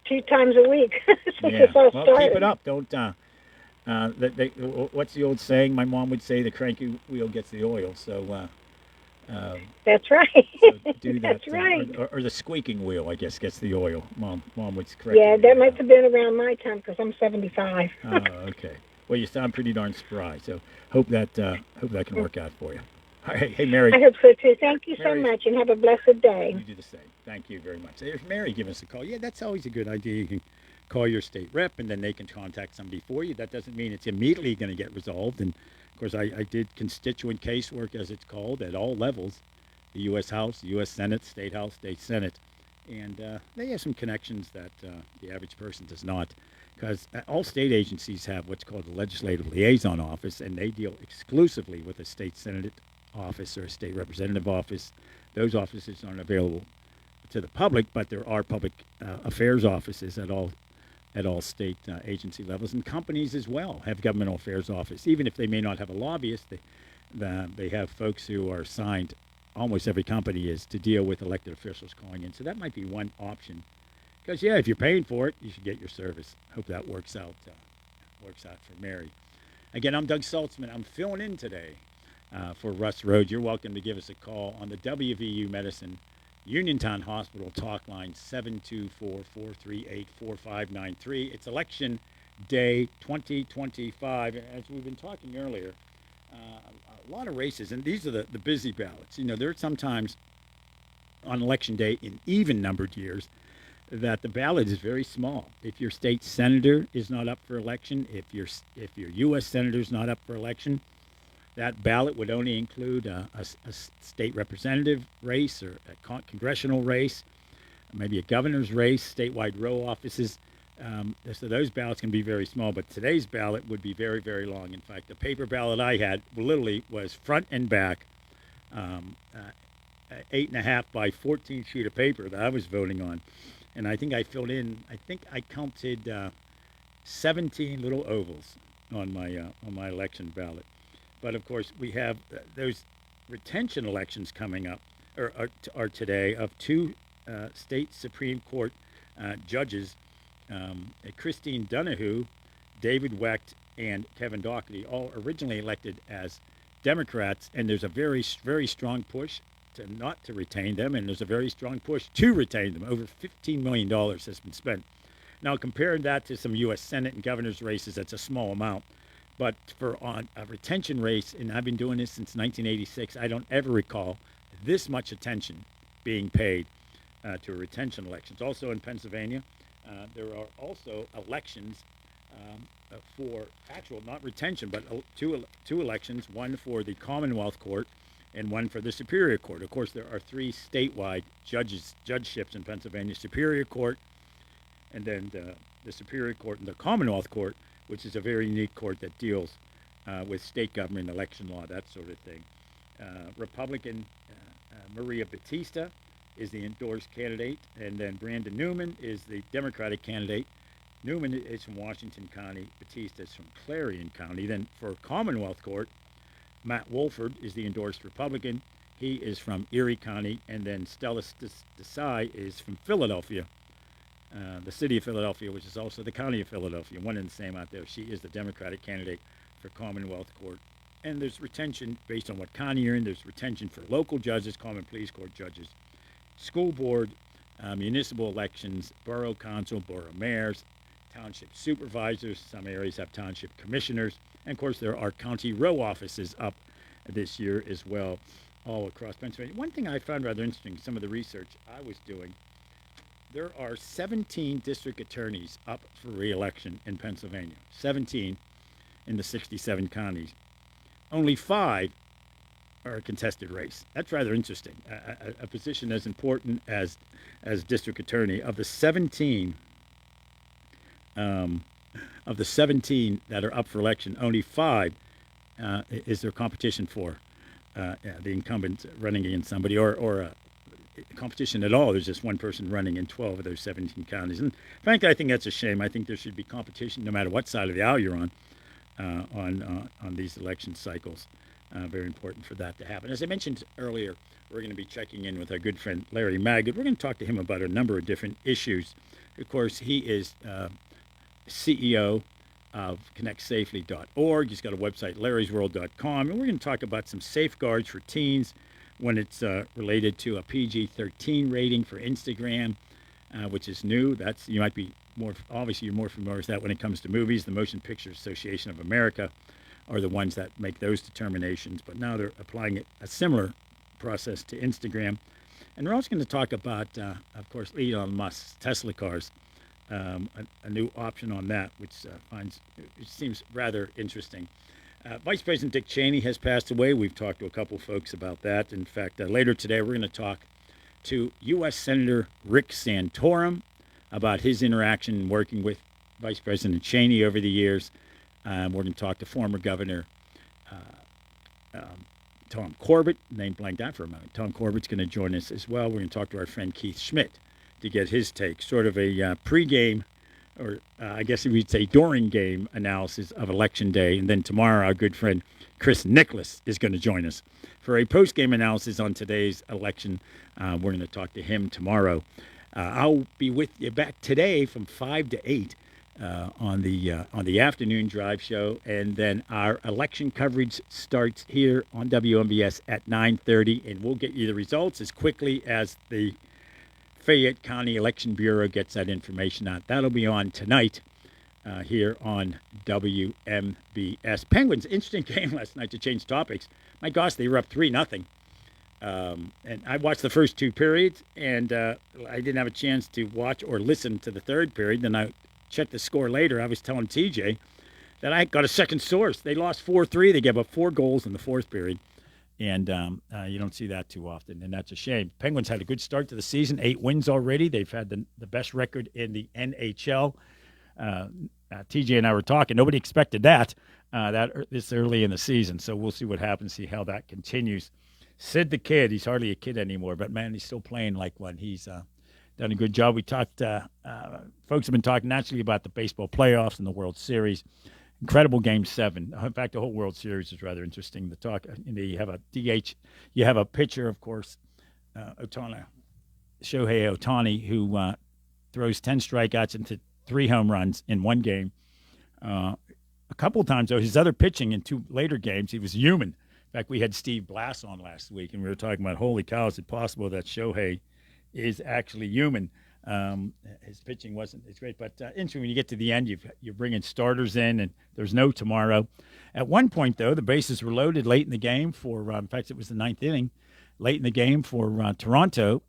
2 times a week since this all started. Well, keep it up. Don't. What's the old saying? My mom would say, "The cranky wheel gets the oil." So. That's right. So do that. That's right. Or the squeaking wheel, I guess, gets the oil. Mom would correct. Yeah, that must have been around my time because I'm 75. Oh, okay. Well, you sound pretty darn spry. So hope that can work out for you. All right. Hey, Mary. I hope so too. Thank you so much, and have a blessed day. You do the same. Thank you very much. There's Mary giving us a call. Yeah, that's always a good idea. You can call your state rep, and then they can contact somebody for you. That doesn't mean it's immediately going to get resolved. And of course, I did constituent casework, as it's called, at all levels. The U.S. House, the U.S. Senate, State House, State Senate. And they have some connections that the average person does not, because all state agencies have what's called the Legislative Liaison Office, and they deal exclusively with a state Senate office or a state representative office. Those offices aren't available to the public, but there are public affairs offices at all state agency levels, and companies as well have governmental affairs office. Even if they may not have a lobbyist, they have folks who are assigned. Almost every company is to deal with elected officials calling in. So that might be one option. Because, if you're paying for it, you should get your service. Hope that works out for Mary. Again, I'm Doug Saltzman. I'm filling in today for Russ Rhodes. You're welcome to give us a call on the WVU Medicine Uniontown Hospital talk line 724-438-4593. It's Election Day 2025. As we've been talking earlier, a lot of races, and these are the busy ballots. There are sometimes on Election Day in even-numbered years that the ballot is very small. If your state senator is not up for election, if your U.S. senator is not up for election, that ballot would only include a state representative race or a congressional race, maybe a governor's race, statewide row offices. So those ballots can be very small, but today's ballot would be very, very long. In fact, the paper ballot I had literally was front and back, 8.5 by 14 sheet of paper that I was voting on. And I think I filled in, I counted 17 little ovals on my election ballot. But of course, we have those retention elections coming up, are today, of 2 state Supreme Court judges, Christine Donahue, David Wecht, and Kevin Dougherty, all originally elected as Democrats, and there's a very, very strong push not to retain them, and there's a very strong push to retain them. Over $15 million has been spent. Now, comparing that to some U.S. Senate and governor's races, that's a small amount. But for on a retention race, and I've been doing this since 1986, I don't ever recall this much attention being paid to retention elections. Also in Pennsylvania, there are also elections for actual, not retention, but two elections, one for the Commonwealth Court and one for the Superior Court. Of course, there are 3 statewide judgeships in Pennsylvania: Superior Court, and then the Superior Court and the Commonwealth Court, which is a very unique court that deals with state government, election law, that sort of thing. Republican Maria Batista is the endorsed candidate, and then Brandon Newman is the Democratic candidate. Newman is from Washington County, Batista is from Clarion County. Then for Commonwealth Court, Matt Wolford is the endorsed Republican. He is from Erie County, and then Stella Desai is from Philadelphia, the city of Philadelphia, which is also the county of Philadelphia, one and the same out there. She is the Democratic candidate for Commonwealth Court. And there's retention based on what county you're in. There's retention for local judges, common pleas court judges, school board, municipal elections, borough council, borough mayors, township supervisors. Some areas have township commissioners. And, of course, there are county row offices up this year as well, all across Pennsylvania. One thing I found rather interesting, some of the research I was doing, there are 17 district attorneys up for re-election in Pennsylvania, 17 in the 67 counties. Only 5 are a contested race. That's rather interesting. A position as important as district attorney. Of the 17 that are up for election, only 5 is there competition for the incumbent running against somebody, or competition at all. There's just one person running in 12 of those 17 counties. And frankly, I think that's a shame. I think there should be competition no matter what side of the aisle you're on these election cycles. Very important for that to happen. As I mentioned earlier, we're going to be checking in with our good friend Larry Magid. We're going to talk to him about a number of different issues. Of course, he is CEO of ConnectSafely.org. He's got a website, larrysworld.com. And we're going to talk about some safeguards for teens when it's related to a PG-13 rating for Instagram, which is new. You might be obviously you're more familiar with that when it comes to movies. The Motion Picture Association of America are the ones that make those determinations, but now they're applying a similar process to Instagram. And we're also going to talk about, of course, Elon Musk's Tesla cars, a new option on that, which seems rather interesting. Vice President Dick Cheney has passed away. We've talked to a couple folks about that. In fact, later today, we're going to talk to U.S. Senator Rick Santorum about his interaction working with Vice President Cheney over the years. We're going to talk to former Governor Tom Corbett. Name blanked out for a moment. Tom Corbett's going to join us as well. We're going to talk to our friend Keith Schmidt to get his take, sort of a pregame, or I guess we'd say during game analysis of Election Day. And then tomorrow, our good friend Chris Nicholas is going to join us for a postgame analysis on today's election. We're going to talk to him tomorrow. I'll be with you back today from 5 to 8 on the afternoon drive show, and then our election coverage starts here on WMBS at 9:30, and we'll get you the results as quickly as the Fayette County Election Bureau gets that information out. That'll be on tonight here on WMBS. Penguins, interesting game last night, to change topics. My gosh, they were up 3-0. And I watched the first 2 periods, and I didn't have a chance to watch or listen to the third period. Then I checked the score later. I was telling TJ that I got a second source. They lost 4-3. They gave up 4 goals in the fourth period. And you don't see that too often, and that's a shame. Penguins had a good start to the season, 8 wins already. They've had the best record in the NHL. TJ and I were talking. Nobody expected that this early in the season, so we'll see what happens, see how that continues. Sid the Kid, he's hardly a kid anymore, but, man, he's still playing like one. He's done a good job. We talked, folks have been talking naturally about the baseball playoffs and the World Series. Incredible Game 7. In fact, the whole World Series is rather interesting to talk. You have a DH. You have a pitcher, of course, Shohei Ohtani, who throws 10 strikeouts into 3 home runs in one game. A couple of times, though, his other pitching in 2 later games, he was human. In fact, we had Steve Blass on last week, and we were talking about, holy cow, is it possible that Shohei is actually human? His pitching wasn't as great, but interesting when you get to the end, you're bringing starters in, and there's no tomorrow. At one point, though, the bases were loaded late in the game for, in fact, it was the 9th inning, late in the game for Toronto,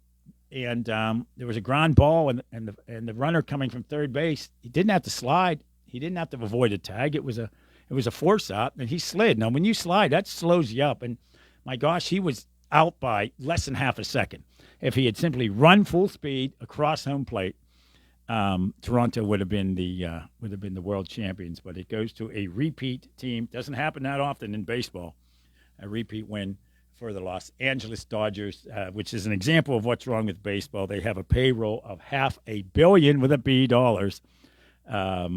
and there was a ground ball, and the runner coming from third base, he didn't have to slide, he didn't have to avoid a tag. It was a force out, and he slid. Now, when you slide, that slows you up, and my gosh, he was out by less than half a second. If he had simply run full speed across home plate, Toronto would have been the world champions. But it goes to a repeat team. Doesn't happen that often in baseball. A repeat win for the Los Angeles Dodgers, which is an example of what's wrong with baseball. They have a payroll of $500 million with a B dollars. How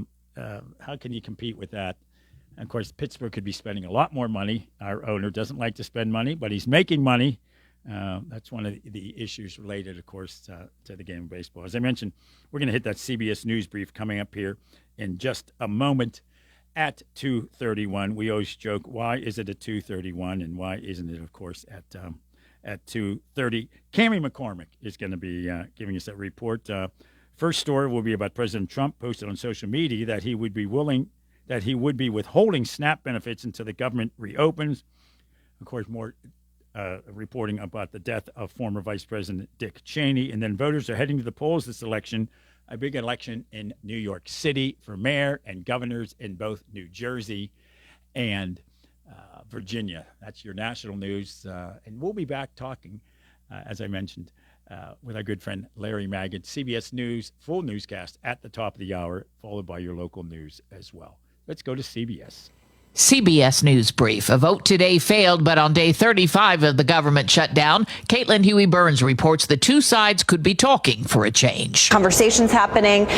can you compete with that? And of course, Pittsburgh could be spending a lot more money. Our owner doesn't like to spend money, but he's making money. That's one of the issues related, of course, to the game of baseball. As I mentioned, we're going to hit that CBS News brief coming up here in just a moment at 2:31. We always joke, why is it at 2:31, and why isn't it, of course, at at 2:30. Cammie McCormick is going to be giving us that report. First story will be about President Trump posted on social media that he would be withholding SNAP benefits until the government reopens. Of course, more reporting about the death of former Vice President Dick Cheney. And then voters are heading to the polls this election, a big election in New York City for mayor and governors in both New Jersey and Virginia. That's your national news. And we'll be back talking, as I mentioned, with our good friend Larry Magid. CBS News, full newscast at the top of the hour, followed by your local news as well. Let's go to CBS. CBS News Brief. A vote today failed, but on day 35 of the government shutdown, Caitlin Huey-Burns reports the two sides could be talking for a change. Conversations happening,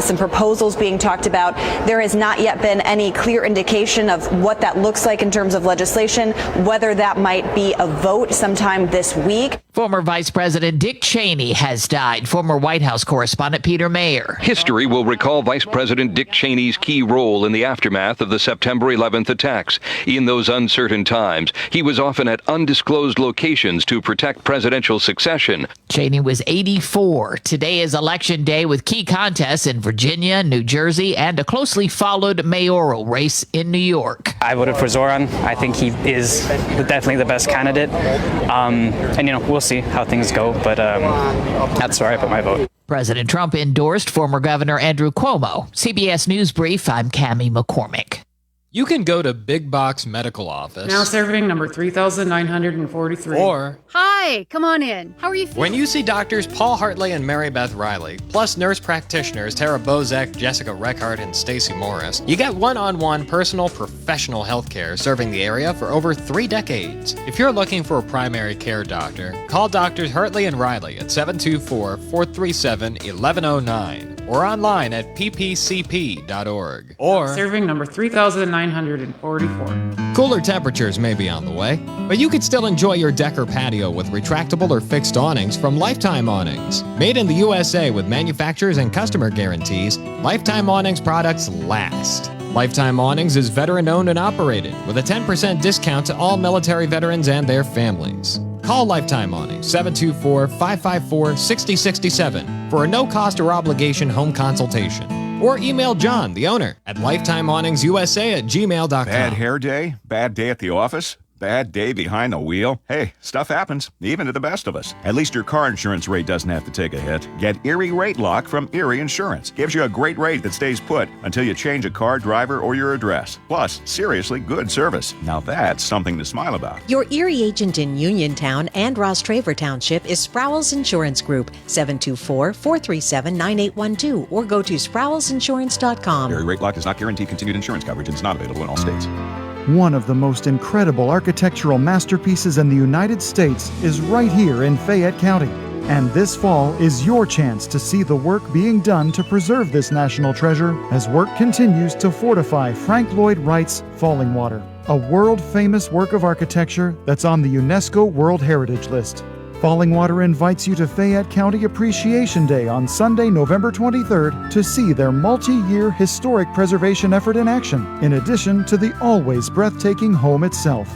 some proposals being talked about. There has not yet been any clear indication of what that looks like in terms of legislation, whether that might be a vote sometime this week. Former Vice President Dick Cheney has died. Former White House correspondent Peter Mayer. History will recall Vice President Dick Cheney's key role in the aftermath of the September 11th attacks. In those uncertain times, he was often at undisclosed locations to protect presidential succession. Cheney was 84. Today is Election Day with key contests in Virginia, New Jersey, and a closely followed mayoral race in New York. I voted for Zoran. I think he is definitely the best candidate. And, we'll see how things go, but that's where I put my vote. President Trump endorsed former Governor Andrew Cuomo. CBS News Brief, I'm Cammie McCormick. You can go to Big Box Medical Office. Now serving number 3,943. Or, Hi, come on in. How are you feeling? when you see doctors Paul Hartley and Mary Beth Riley, plus nurse practitioners Tara Bozek, Jessica Reckart, and Stacey Morris, you get one-on-one personal professional health care serving the area for over 3 decades. If you're looking for a primary care doctor, call Doctors Hartley and Riley at 724-437-1109 or online at ppcp.org. Or serving number 3,944. Cooler temperatures may be on the way, but you could still enjoy your deck or patio with retractable or fixed awnings from Lifetime Awnings. Made in the USA with manufacturers and customer guarantees, Lifetime Awnings products last. Lifetime Awnings is veteran-owned and operated with a 10% discount to all military veterans and their families. Call Lifetime Awnings 724-554-6067 for a no-cost or obligation home consultation. Or email John, the owner, at lifetimeawningsusa@gmail.com. Bad hair day? Bad day at the office? Bad day behind the wheel? Hey, stuff happens, even to the best of us. At least your car insurance rate doesn't have to take a hit. Get Erie Rate Lock from Erie Insurance. Gives you a great rate that stays put until you change a car, driver, or your address. Plus, seriously good service. Now that's something to smile about. Your Erie agent in Uniontown and Ross Traver Township is Sprowls Insurance Group, 724-437-9812, or go to sprowlsinsurance.com. Erie Rate Lock does not guarantee continued insurance coverage and is not available in all states. One of the most incredible architectural masterpieces in the United States is right here in Fayette County. And this fall is your chance to see the work being done to preserve this national treasure as work continues to fortify Frank Lloyd Wright's Fallingwater, a world-famous work of architecture that's on the UNESCO World Heritage List. Fallingwater invites you to Fayette County Appreciation Day on Sunday, November 23rd to see their multi-year historic preservation effort in action, in addition to the always breathtaking home itself.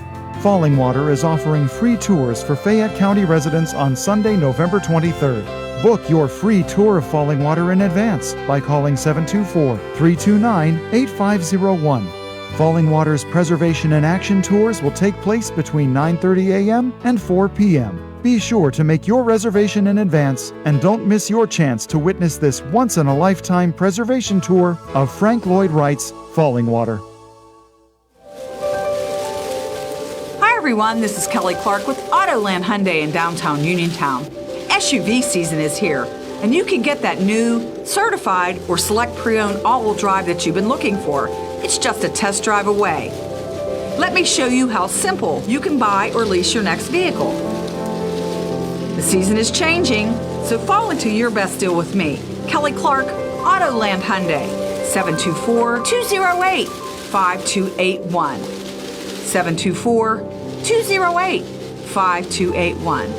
Fallingwater is offering free tours for Fayette County residents on Sunday, November 23rd. Book your free tour of Fallingwater in advance by calling 724-329-8501. Fallingwater's Preservation in Action tours will take place between 9:30 a.m. and 4 p.m. Be sure to make your reservation in advance and don't miss your chance to witness this once-in-a-lifetime preservation tour of Frank Lloyd Wright's Fallingwater. Hi everyone, this is Kelly Clark with Autoland Hyundai in downtown Uniontown. SUV season is here, and you can get that new, certified, or select pre-owned all-wheel drive that you've been looking for. It's just a test drive away. Let me show you how simple you can buy or lease your next vehicle. The season is changing, so fall into your best deal with me, Kelly Clark, Autoland Hyundai, 724-208-5281. 724-208-5281.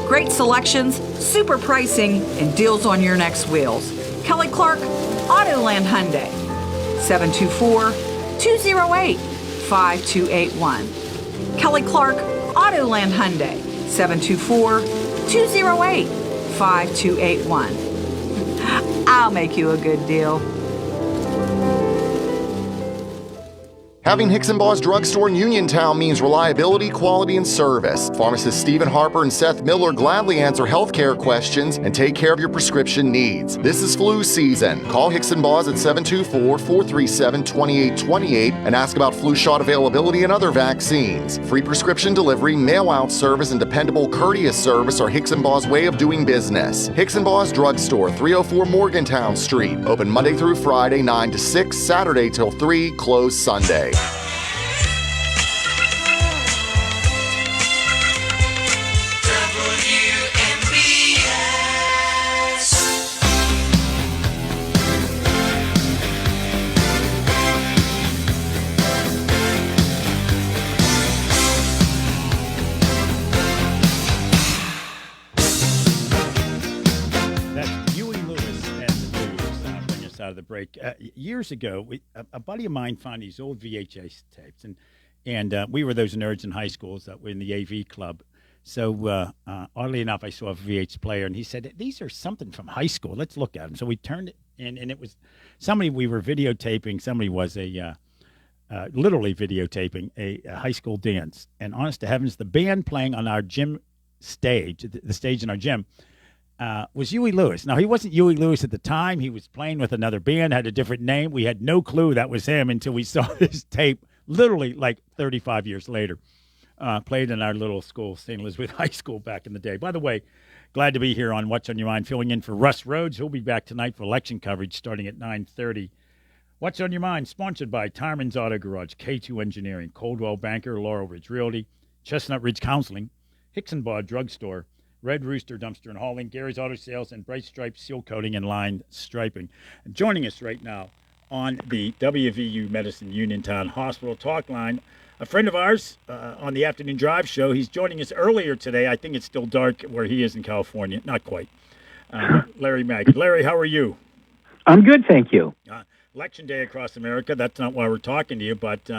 Great selections, super pricing, and deals on your next wheels. Kelly Clark, Autoland Hyundai, 724-208-5281. Kelly Clark, Autoland Hyundai, 724-208-5281. I'll make you a good deal. Having Hickson Boss Drugstore in Uniontown means reliability, quality, and service. Pharmacists Stephen Harper and Seth Miller gladly answer healthcare questions and take care of your prescription needs. This is flu season. Call Hickson Boss at 724-437-2828 and ask about flu shot availability and other vaccines. Free prescription delivery, mail-out service, and dependable courteous service are Hickson Boss' way of doing business. Hickson Boss Drugstore, 304 Morgantown Street. Open Monday through Friday, 9 to 6, Saturday till 3, closed Sunday. Out of the break. Years ago, a buddy of mine found these old VHS tapes, and we were those nerds in high schools that were in the AV club. So oddly enough, I saw a VH player, and he said, "These are something from high school. Let's look at them." So we turned it, and it was somebody we were videotaping. Somebody was literally videotaping a high school dance. And honest to heavens, the band playing on our gym stage, the stage in our gym, was Huey Lewis. Now, he wasn't Huey Lewis at the time. He was playing with another band, had a different name. We had no clue that was him until we saw this tape literally like 35 years later. Played in our little school, St. Elizabeth High School, back in the day. By the way, glad to be here on What's on Your Mind, filling in for Russ Rhodes. He'll be back tonight for election coverage starting at 9:30. What's on Your Mind, sponsored by Tyron's Auto Garage, K2 Engineering, Coldwell Banker, Laurel Ridge Realty, Chestnut Ridge Counseling, Hickson Bar Drugstore, Red Rooster Dumpster and Hauling, Gary's Auto Sales, and Bright Stripe Seal Coating and Line Striping. And joining us right now on the WVU Medicine Uniontown Hospital Talk Line, a friend of ours on the Afternoon Drive show. He's joining us earlier today. I think it's still dark where he is in California. Not quite. Larry Magid. Larry, how are you? I'm good, thank you. Election day across America. That's not why we're talking to you, but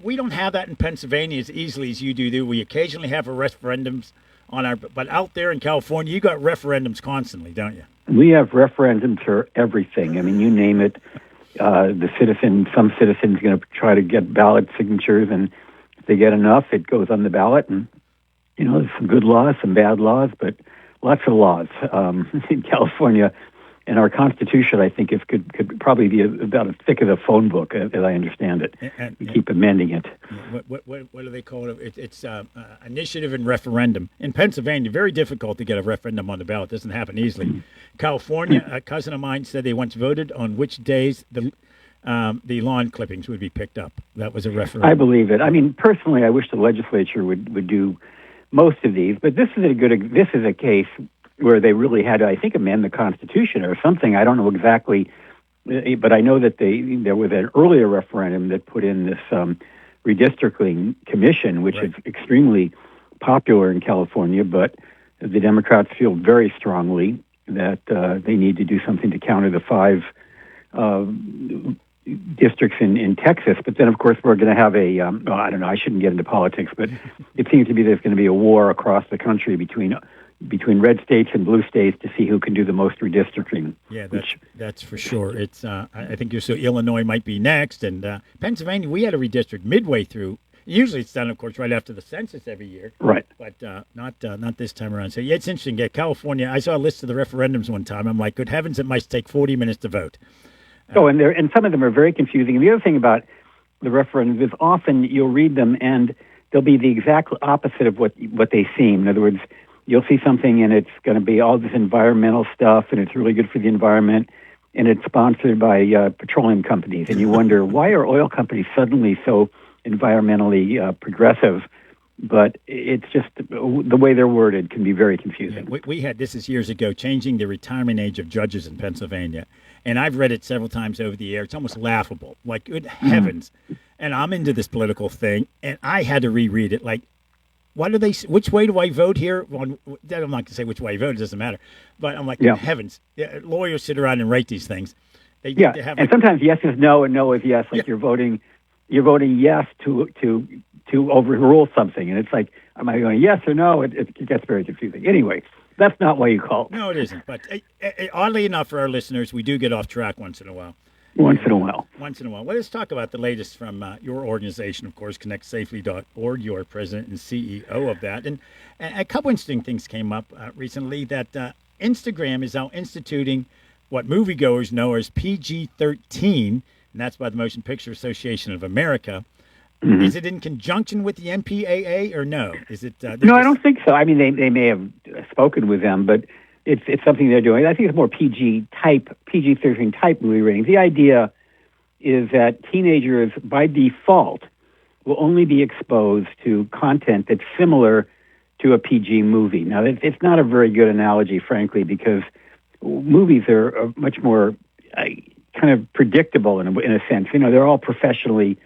we don't have that in Pennsylvania as easily as you do. We occasionally have referendums but out there in California, you got referendums constantly, don't you? We have referendums for everything. I mean, you name it. Some citizen's going to try to get ballot signatures, and if they get enough, it goes on the ballot. And there's some good laws, some bad laws, but lots of laws in California. And our Constitution, I think, could probably be about as thick as a phone book, as I understand it. We keep amending it. What do they call it? It's initiative and referendum. In Pennsylvania, very difficult to get a referendum on the ballot. It doesn't happen easily. Mm-hmm. California, a cousin of mine said they once voted on which days the lawn clippings would be picked up. That was a referendum. I believe it. I mean, personally, I wish the legislature would do most of these, but this is a case where they really had to, I think, amend the Constitution or something. I don't know exactly, but I know that there was an earlier referendum that put in this redistricting commission, which is extremely popular in California, but the Democrats feel very strongly that they need to do something to counter the 5 districts in Texas. But then, of course, we're going to have I don't know, I shouldn't get into politics, but it seems to be there's going to be a war across the country between red states and blue states to see who can do the most redistricting. Yeah, that's for sure. It's I think Illinois might be next, and Pennsylvania, we had a redistrict midway through. Usually it's done, of course, right after the census every year. Right. But not this time around. So, yeah, it's interesting. Yeah, California, I saw a list of the referendums one time. I'm like, good heavens, it might take 40 minutes to vote. And some of them are very confusing. And the other thing about the referendums is often you'll read them and they'll be the exact opposite of what they seem. In other words, you'll see something and it's going to be all this environmental stuff and it's really good for the environment and it's sponsored by petroleum companies. And you wonder, why are oil companies suddenly so environmentally progressive? But it's just the way they're worded can be very confusing. Yeah, we had, this is years ago, changing the retirement age of judges in Pennsylvania. And I've read it several times over the air. It's almost laughable. Like, good heavens. And I'm into this political thing, and I had to reread it. Like, which way do I vote here? Well, I'm not going to say which way I vote. It doesn't matter. But I'm like, heavens. Lawyers sit around and write these things. And sometimes yes is no and no is yes. Like you're voting you're voting yes to overrule something, and it's like, am I going yes or no? It gets very confusing. Anyway, that's not why you called. No, it isn't. But oddly enough, for our listeners, we do get off track once in a while. Once in a while. Well, let's talk about the latest from your organization, of course, ConnectSafely.org. You're president and CEO of that. And a couple interesting things came up recently that Instagram is now instituting what moviegoers know as PG-13, and that's by the Motion Picture Association of America. Mm-hmm. Is it in conjunction with the MPAA or no? Is it? No, I don't think so. I mean, they may have spoken with them, but it's something they're doing. I think it's more PG-13 type movie ratings. The idea is that teenagers, by default, will only be exposed to content that's similar to a PG movie. Now, it's not a very good analogy, frankly, because movies are much more kind of predictable in a sense. You know, they're all professionally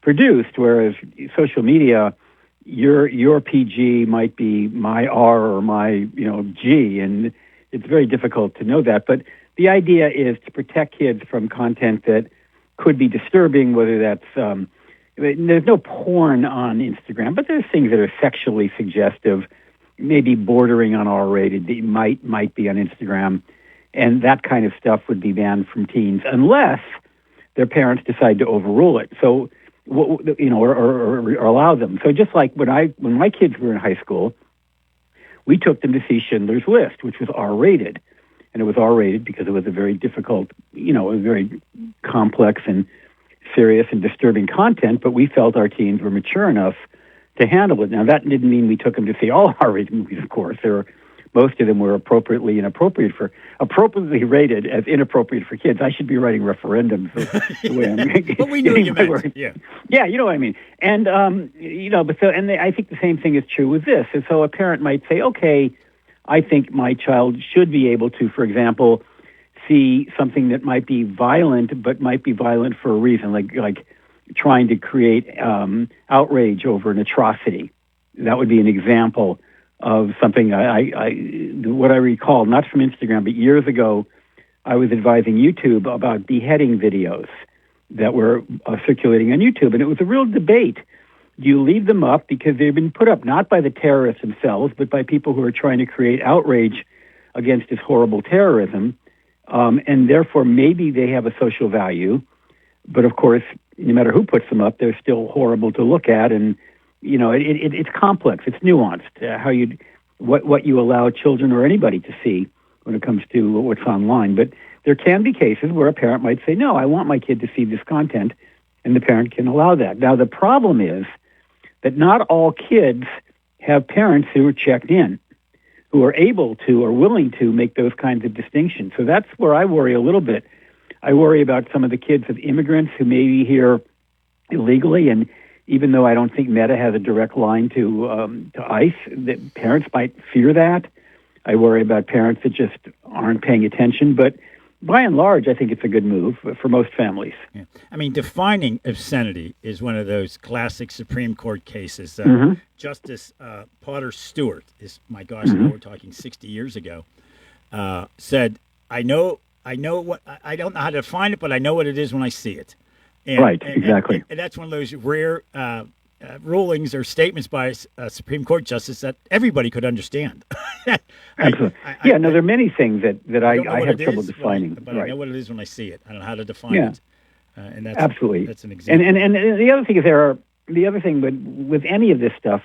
produced, whereas social media, your PG might be my R or my G, and it's very difficult to know that. But the idea is to protect kids from content that could be disturbing, whether that's there's no porn on Instagram, but there's things that are sexually suggestive, maybe bordering on R-rated, that might be on Instagram, and that kind of stuff would be banned from teens unless their parents decide to overrule it. So, or allow them. So just like when my kids were in high school, we took them to see Schindler's List, which was R-rated. And it was R-rated because it was a very difficult, a very complex and serious and disturbing content, but we felt our teens were mature enough to handle it. Now, that didn't mean we took them to see all R-rated movies, of course. Most of them were appropriately rated as inappropriate for kids. I should be writing referendums. The way I'm but we knew you meant. Yeah. Yeah, you know what I mean. And I think the same thing is true with this. And so a parent might say, okay, I think my child should be able to, for example, see something that might be violent, but might be violent for a reason, like trying to create outrage over an atrocity. That would be an example of something what I recall, not from Instagram, but years ago, I was advising YouTube about beheading videos that were circulating on YouTube, and it was a real debate. Do you leave them up because they've been put up not by the terrorists themselves, but by people who are trying to create outrage against this horrible terrorism, and therefore maybe they have a social value, but of course, no matter who puts them up, they're still horrible to look at, and it's complex. It's nuanced. What you allow children or anybody to see when it comes to what's online. But there can be cases where a parent might say, "No, I want my kid to see this content," and the parent can allow that. Now, the problem is that not all kids have parents who are checked in, who are able to or willing to make those kinds of distinctions. So that's where I worry a little bit. I worry about some of the kids of immigrants who may be here illegally, and even though I don't think Meta has a direct line to ICE, that parents might fear that. I worry about parents that just aren't paying attention. But by and large, I think it's a good move for most families. Yeah. I mean, defining obscenity is one of those classic Supreme Court cases. Justice Potter Stewart is, my gosh, we're talking 60 years ago, said, I don't know how to define it, but I know what it is when I see it. Exactly. And that's one of those rare rulings or statements by a Supreme Court justice that everybody could understand. Absolutely. There are many things that I have trouble defining. But I know what it is when I see it. I don't know how to define it. And that's, absolutely. That's an example. And the other thing is with any of this stuff,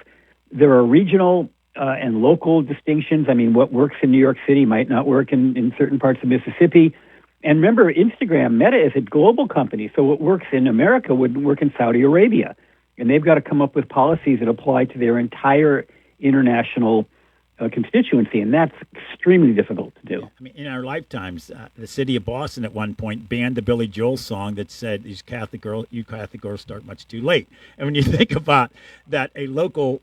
there are regional and local distinctions. I mean, what works in New York City might not work in certain parts of Mississippi. And remember, Instagram, Meta is a global company, so what works in America wouldn't work in Saudi Arabia. And they've got to come up with policies that apply to their entire international constituency, and that's extremely difficult to do. I mean, in our lifetimes, the city of Boston at one point banned the Billy Joel song that said, you Catholic girls start much too late. And when you think about that, a local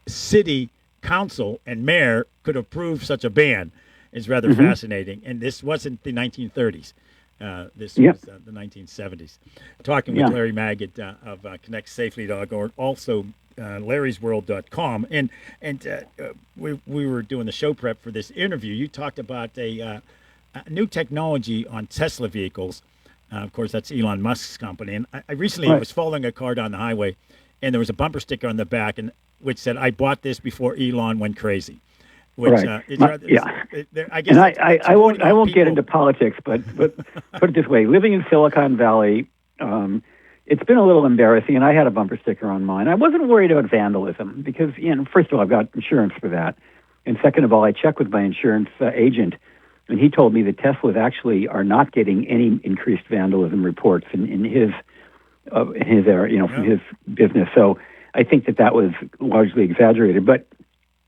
city council and mayor could approve such a ban is rather fascinating. And this wasn't the 1930s. This was the 1970s. Talking with Larry Magid of ConnectSafely.org, also Larry'sWorld.com. And we were doing the show prep for this interview. You talked about a new technology on Tesla vehicles Of course, that's Elon Musk's company. And I recently was following a car down the highway, and there was a bumper sticker on the back, and which said, "I bought this before Elon went crazy." Which, I guess I won't get into politics, but put it this way: living in Silicon Valley, it's been a little embarrassing. And I had a bumper sticker on mine. I wasn't worried about vandalism because, first of all, I've got insurance for that, and second of all, I checked with my insurance agent, and he told me that Teslas actually are not getting any increased vandalism reports in his area, from his business. So I think that was largely exaggerated. But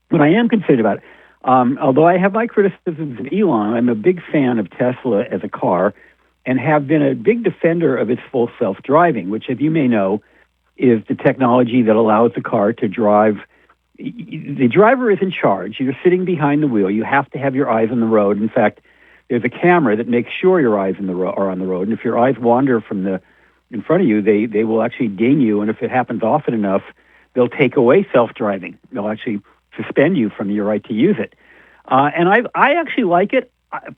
what I am concerned about, although I have my criticisms of Elon, I'm a big fan of Tesla as a car and have been a big defender of its full self-driving, which, as you may know, is the technology that allows the car to drive. The driver is in charge. You're sitting behind the wheel. You have to have your eyes on the road. In fact, there's a camera that makes sure your eyes are on the road. And if your eyes wander from in front of you, they will actually ding you. And if it happens often enough, they'll take away self-driving. They'll actually suspend you from your right to use it. And I actually like it.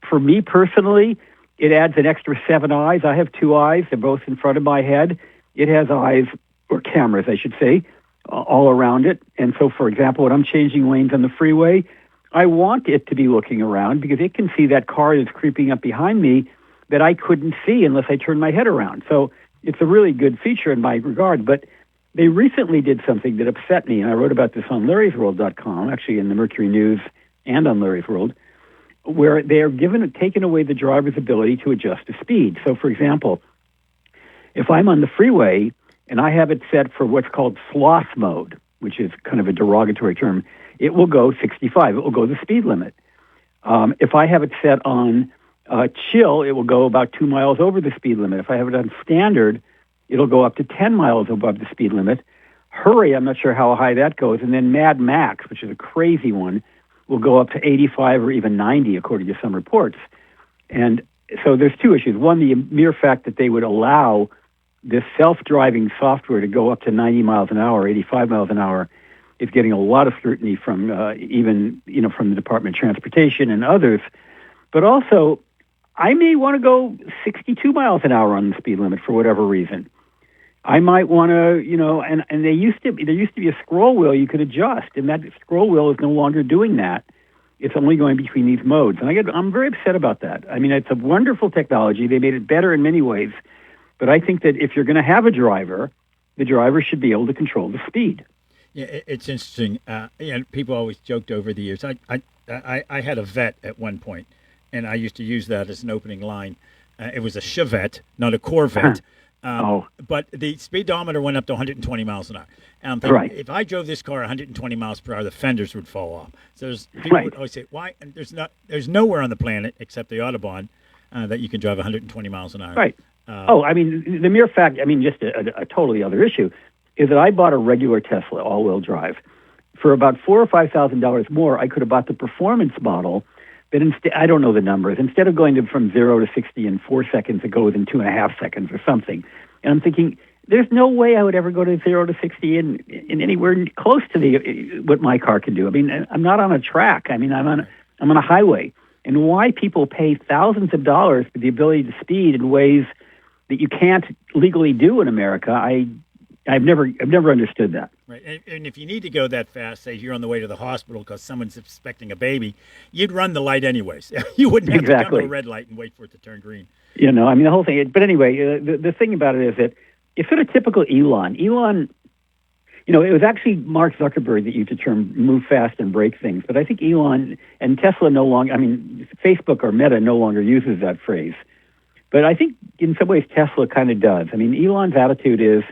For me personally, it adds an extra 7 eyes. I have 2 eyes. They're both in front of my head. It has eyes, or cameras, I should say, all around it. And so, for example, when I'm changing lanes on the freeway, I want it to be looking around because it can see that car is creeping up behind me that I couldn't see unless I turned my head around. So it's a really good feature in my regard. But they recently did something that upset me, and I wrote about this on Larry'sWorld.com, actually in the Mercury News and on Larry's World, where they are taken away the driver's ability to adjust the speed. So, for example, if I'm on the freeway and I have it set for what's called sloth mode, which is kind of a derogatory term, it will go 65. It will go the speed limit. If I have it set on chill, it will go about 2 miles over the speed limit. If I have it on standard, it'll go up to 10 miles above the speed limit. Hurry, I'm not sure how high that goes. And then Mad Max, which is a crazy one, will go up to 85 or even 90, according to some reports. And so there's 2 issues. One, the mere fact that they would allow this self-driving software to go up to 90 miles an hour, 85 miles an hour, is getting a lot of scrutiny from even from the Department of Transportation and others. But also, I may want to go 62 miles an hour on the speed limit for whatever reason. I might want to, and there used to be a scroll wheel you could adjust, and that scroll wheel is no longer doing that. It's only going between these modes, and I'm very upset about that. I mean, it's a wonderful technology. They made it better in many ways, but I think that if you're going to have a driver, the driver should be able to control the speed. Yeah, it's interesting. People always joked over the years. I had a Vet at one point, and I used to use that as an opening line. It was a Chevette, not a Corvette. But the speedometer went up to 120 miles an hour. And I'm thinking, if I drove this car 120 miles per hour, the fenders would fall off. So people would always say, why? And there's nowhere on the planet except the Autobahn that you can drive 120 miles an hour. Right. I mean, the mere fact, just a totally other issue, is that I bought a regular Tesla all-wheel drive. For about $4,000 or $5,000 more, I could have bought the performance model. But instead, I don't know the numbers. Instead of going from 0 to 60 in 4 seconds, it goes in 2.5 seconds or something. And I'm thinking, there's no way I would ever go to 0 to 60 in anywhere close to what my car can do. I mean, I'm not on a track. I mean, I'm on a highway. And why people pay thousands of dollars for the ability to speed in ways that you can't legally do in America, I've never understood that. Right, and if you need to go that fast, say you're on the way to the hospital because someone's expecting a baby, you'd run the light anyways. You wouldn't have to come to a red light and wait for it to turn green. The whole thing. But anyway, the thing about it is that it's sort of typical Elon. It was actually Mark Zuckerberg that used the term "move fast and break things." But I think Elon and Tesla no longer. Facebook or Meta no longer uses that phrase. But I think in some ways Tesla kind of does. Elon's attitude is,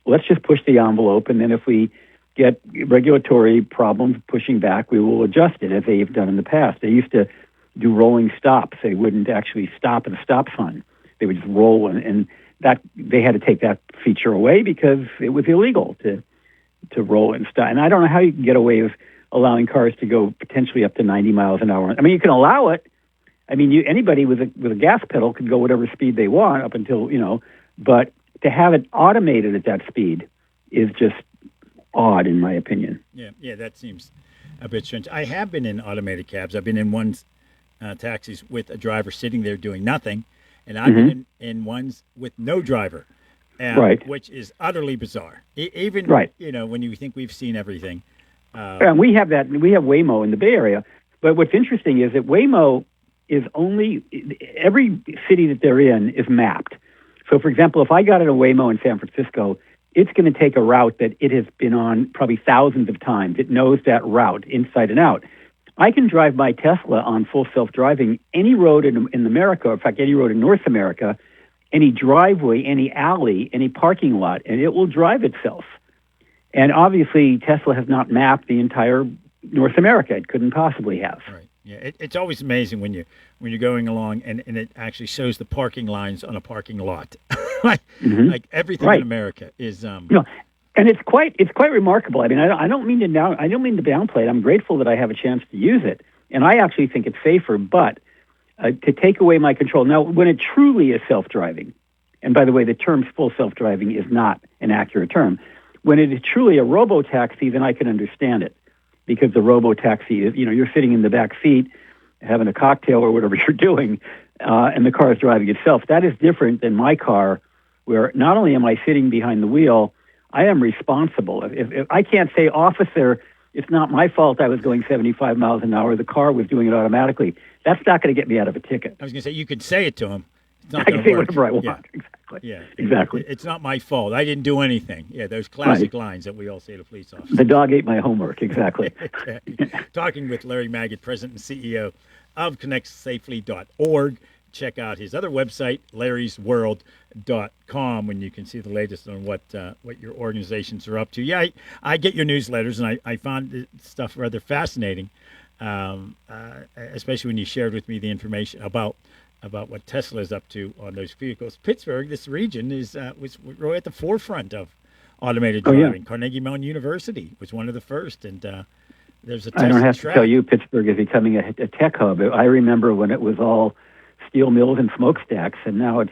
let's just push the envelope, and then if we get regulatory problems pushing back, we will adjust it, as they've done in the past. They used to do rolling stops. They wouldn't actually stop at a stop sign. They would just roll, and that they had to take that feature away because it was illegal to roll and stop. And I don't know how you can get away with allowing cars to go potentially up to 90 miles an hour. You can allow it. Anybody with a gas pedal could go whatever speed they want up until, but to have it automated at that speed is just odd, in my opinion. Yeah, that seems a bit strange. I have been in automated cabs. I've been in taxis with a driver sitting there doing nothing, and I've been in ones with no driver, Right. which is utterly bizarre. Even Right. when you think we've seen everything. And we have that. We have Waymo in the Bay Area. But what's interesting is that Waymo is only every city that they're in is mapped. So, for example, if I got in a Waymo in San Francisco, it's going to take a route that it has been on probably thousands of times. It knows that route inside and out. I can drive my Tesla on full self-driving any road in America, in fact, any road in North America, any driveway, any alley, any parking lot, and it will drive itself. And obviously, Tesla has not mapped the entire North America. It couldn't possibly have. Right. Yeah, it's always amazing when you're going along and it actually shows the parking lines on a parking lot. like everything in America is. No, and it's quite remarkable. I mean, I don't mean to downplay it. I'm grateful that I have a chance to use it, and I actually think it's safer. But to take away my control now, when it truly is self-driving, and by the way, the term full self-driving is not an accurate term. When it is truly a robo-taxi, then I can understand it. Because the robo-taxi is, you're sitting in the back seat having a cocktail or whatever you're doing, and the car is driving itself. That is different than my car, where not only am I sitting behind the wheel, I am responsible. If I can't say, officer, it's not my fault I was going 75 miles an hour, the car was doing it automatically. That's not going to get me out of a ticket. I was going to say, you could say it to him. It's not I can say whatever I want. Yeah. Exactly. Yeah, exactly. It's not my fault. I didn't do anything. Yeah, those classic lines that we all say to police officers. The dog ate my homework. Exactly. Talking with Larry Magid, President and CEO of ConnectSafely.org. Check out his other website, Larry'sWorld.com, when you can see the latest on what your organizations are up to. Yeah, I get your newsletters, and I found this stuff rather fascinating, especially when you shared with me the information about what Tesla is up to on those vehicles. Pittsburgh, this region, was right at the forefront of automated driving. Carnegie Mellon University was one of the first, and there's a Tesla I don't have track. to tell you, Pittsburgh is becoming a tech hub. I remember when it was all steel mills and smokestacks, and now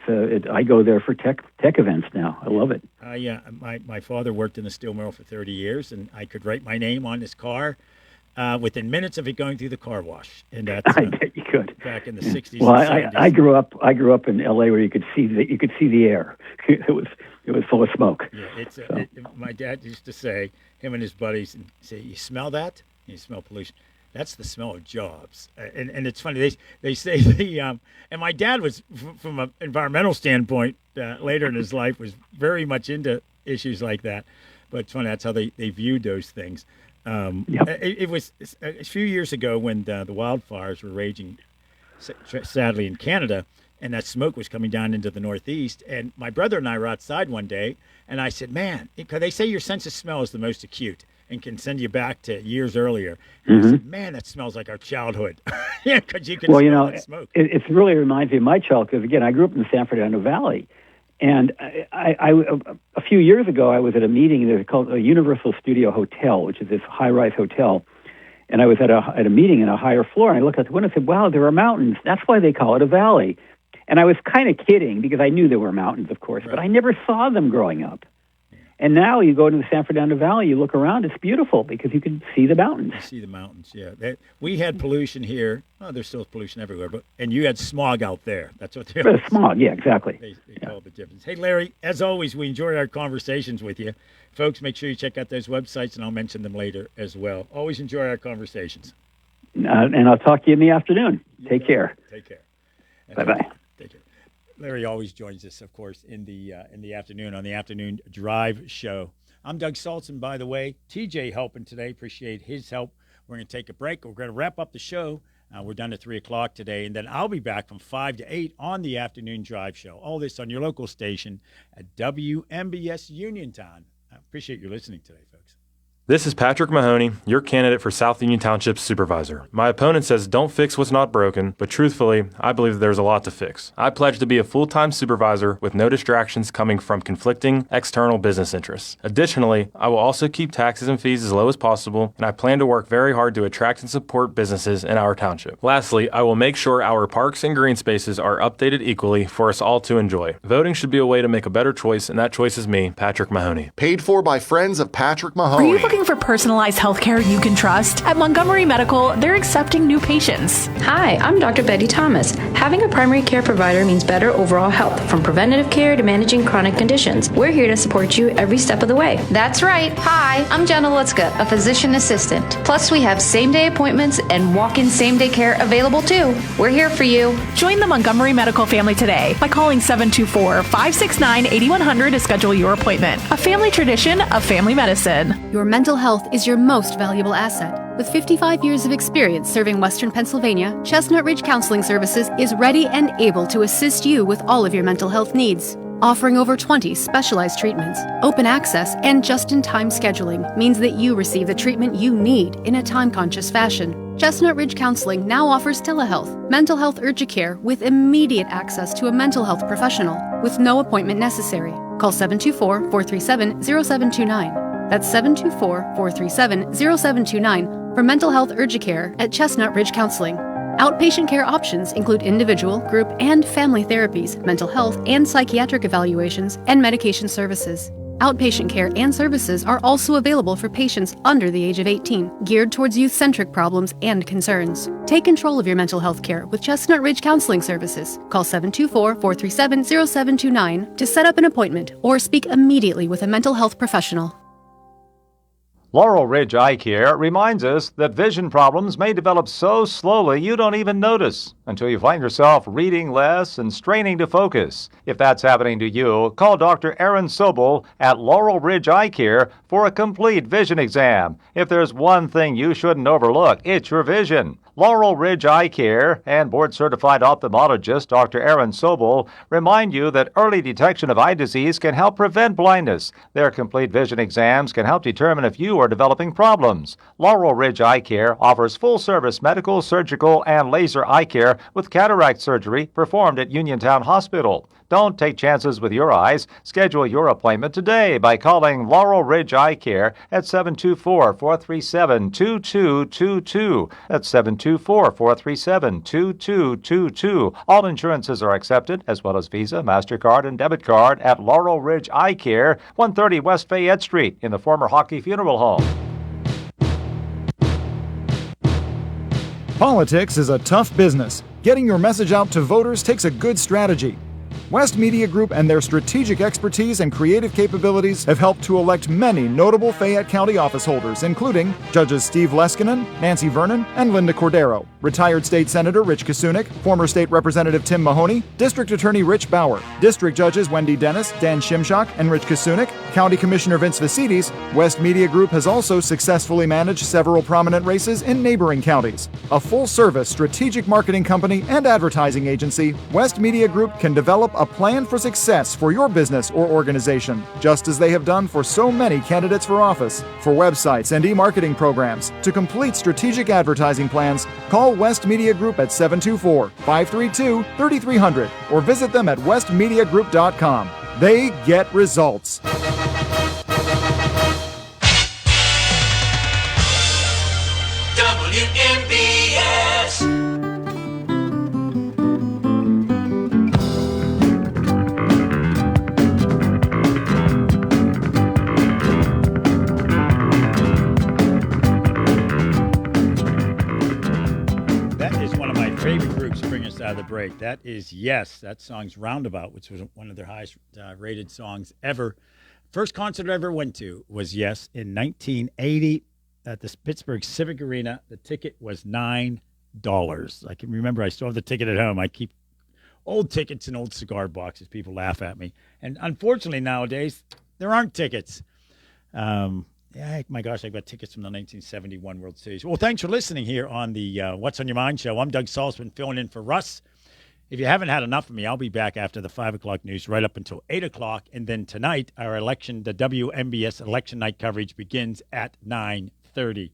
I go there for tech events now. I love it. My father worked in the steel mill for 30 years, and I could write my name on his car within minutes of it going through the car wash, and that's I bet you could. Back in the 60s. Well, and 70s. I grew up in L.A. where you could see the air. It was full of smoke. Yeah, my dad used to say, him and his buddies, and say, "You smell that? You smell pollution." That's the smell of jobs, and it's funny. They say and my dad was from an environmental standpoint later in his life was very much into issues like that. But it's funny, that's how they viewed those things. It was a few years ago when the wildfires were raging, sadly, in Canada, and that smoke was coming down into the Northeast. And my brother and I were outside one day, and I said, "Man," because they say your sense of smell is the most acute and can send you back to years earlier. And I said, "Man, that smells like our childhood." Yeah, because you can smell that smoke. It really reminds me of my childhood, because, again, I grew up in the San Fernando Valley. And I a few years ago, I was at a meeting. There's called a Universal Studio Hotel, which is this high-rise hotel. And I was at a meeting in a higher floor, and I looked out the window and said, "Wow, there are mountains. That's why they call it a valley." And I was kind of kidding, because I knew there were mountains, of course, but I never saw them growing up. And now you go to the San Fernando Valley, you look around, it's beautiful because you can see the mountains. You see the mountains, yeah. We had pollution here. Well, there's still pollution everywhere, and you had smog out there. That's what they smog, yeah, exactly. They call the difference. Hey, Larry, as always, we enjoy our conversations with you. Folks, make sure you check out those websites, and I'll mention them later as well. Always enjoy our conversations. And I'll talk to you in the afternoon. Take care. Take care. Bye-bye. Take care. Larry always joins us, of course, in the afternoon on the Afternoon Drive Show. I'm Doug Saltzen, by the way. TJ helping today. Appreciate his help. We're going to take a break. We're going to wrap up the show. We're done at 3 o'clock today, and then I'll be back from 5 to 8 on the Afternoon Drive Show. All this on your local station at WMBS Uniontown. I appreciate you listening today, folks. This is Patrick Mahoney, your candidate for South Union Township Supervisor. My opponent says don't fix what's not broken, but truthfully, I believe that there's a lot to fix. I pledge to be a full-time supervisor with no distractions coming from conflicting external business interests. Additionally, I will also keep taxes and fees as low as possible, and I plan to work very hard to attract and support businesses in our township. Lastly, I will make sure our parks and green spaces are updated equally for us all to enjoy. Voting should be a way to make a better choice, and that choice is me, Patrick Mahoney. Paid for by friends of Patrick Mahoney. Are you looking Looking for personalized healthcare you can trust? At Montgomery Medical, they're accepting new patients. Hi, I'm Dr. Betty Thomas. Having a primary care provider means better overall health, from preventative care to managing chronic conditions. We're here to support you every step of the way. That's right. Hi, I'm Jenna Lutzka, a physician assistant. Plus, we have same-day appointments and walk-in same-day care available too. We're here for you. Join the Montgomery Medical family today by calling 724-569-8100 to schedule your appointment. A family tradition of family medicine. Your mental health is your most valuable asset. With 55 years of experience serving Western Pennsylvania, Chestnut Ridge Counseling Services is ready and able to assist you with all of your mental health needs. Offering over 20 specialized treatments, open access, and just-in-time scheduling means that you receive the treatment you need in a time-conscious fashion. Chestnut Ridge Counseling now offers telehealth, mental health urgent care with immediate access to a mental health professional with no appointment necessary. Call 724-437-0729. That's 724-437-0729 for mental health urgent care at Chestnut Ridge Counseling. Outpatient care options include individual, group, and family therapies, mental health and psychiatric evaluations, and medication services. Outpatient care and services are also available for patients under the age of 18, geared towards youth-centric problems and concerns. Take control of your mental health care with Chestnut Ridge Counseling Services. Call 724-437-0729 to set up an appointment or speak immediately with a mental health professional. Laurel Ridge Eye Care reminds us that vision problems may develop so slowly you don't even notice until you find yourself reading less and straining to focus. If that's happening to you, call Dr. Aaron Sobel at Laurel Ridge Eye Care for a complete vision exam. If there's one thing you shouldn't overlook, it's your vision. Laurel Ridge Eye Care and board-certified ophthalmologist Dr. Aaron Sobel remind you that early detection of eye disease can help prevent blindness. Their complete vision exams can help determine if you are developing problems. Laurel Ridge Eye Care offers full-service medical, surgical, and laser eye care with cataract surgery performed at Uniontown Hospital. Don't take chances with your eyes. Schedule your appointment today by calling Laurel Ridge Eye Care at 724-437-2222. That's 724-437-2222. All insurances are accepted, as well as Visa, MasterCard, and debit card at Laurel Ridge Eye Care, 130 West Fayette Street in the former Hockey Funeral Home. Politics is a tough business. Getting your message out to voters takes a good strategy. West Media Group and their strategic expertise and creative capabilities have helped to elect many notable Fayette County office holders, including Judges Steve Leskinen, Nancy Vernon, and Linda Cordero, retired State Senator Rich Kasunik, former State Representative Tim Mahoney, District Attorney Rich Bauer, District Judges Wendy Dennis, Dan Shimshock, and Rich Kasunik, County Commissioner Vince Vasides. West Media Group has also successfully managed several prominent races in neighboring counties. A full-service strategic marketing company and advertising agency, West Media Group can develop a plan for success for your business or organization, just as they have done for so many candidates for office. For websites and e-marketing programs, to complete strategic advertising plans, call West Media Group at 724-532-3300 or visit them at westmediagroup.com. They get results. WMBS. Out of the break. That is Yes. That song's Roundabout, which was one of their highest rated songs ever. First concert I ever went to was Yes in 1980 at the Pittsburgh Civic Arena. The ticket was $9. I can remember I still have the ticket at home. I keep old tickets in old cigar boxes. People laugh at me. And unfortunately nowadays, there aren't tickets. Yeah, my gosh, I got tickets from the 1971 World Series. Well, thanks for listening here on the What's on Your Mind show. I'm Doug Salzman filling in for Russ. If you haven't had enough of me, I'll be back after the 5 o'clock news right up until 8 o'clock. And then tonight, our election, the WMBS election night coverage begins at 9:30.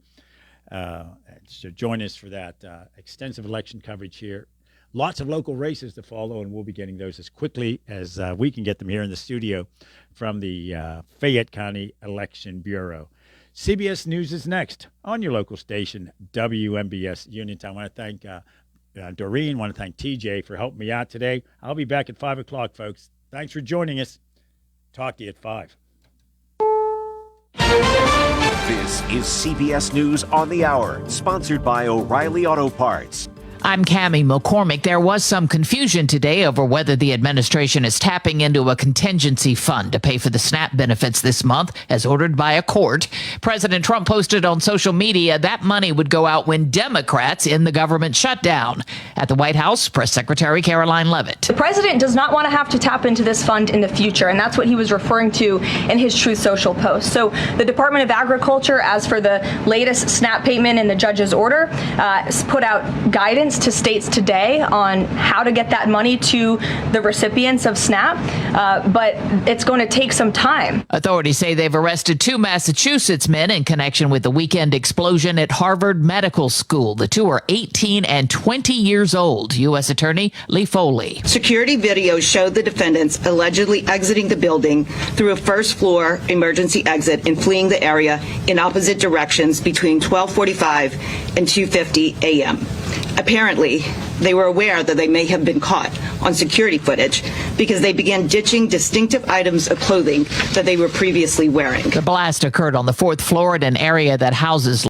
So join us for that extensive election coverage here. Lots of local races to follow, and we'll be getting those as quickly as we can get them here in the studio from the Fayette County Election Bureau. CBS News is next on your local station, WMBS Uniontown. I want to thank Doreen, I want to thank TJ for helping me out today. I'll be back at 5 o'clock, folks. Thanks for joining us. Talk to you at 5. This is CBS News on the Hour, sponsored by O'Reilly Auto Parts. I'm Cammie McCormick. There was some confusion today over whether the administration is tapping into a contingency fund to pay for the SNAP benefits this month, as ordered by a court. President Trump posted on social media that money would go out when Democrats end the government shutdown. At the White House, Press Secretary Caroline Leavitt. The president does not want to have to tap into this fund in the future, and that's what he was referring to in his Truth Social post. So the Department of Agriculture, as for the latest SNAP payment in the judge's order, put out guidance to states today on how to get that money to the recipients of SNAP, but it's going to take some time. Authorities say they've arrested 2 Massachusetts men in connection with the weekend explosion at Harvard Medical School. The 2 are 18 and 20 years old. U.S. Attorney Lee Foley. Security videos showed the defendants allegedly exiting the building through a first-floor emergency exit and fleeing the area in opposite directions between 12:45 and 2:50 a.m. Apparently, they were aware that they may have been caught on security footage because they began ditching distinctive items of clothing that they were previously wearing. The blast occurred on the 4th floor at an area that houses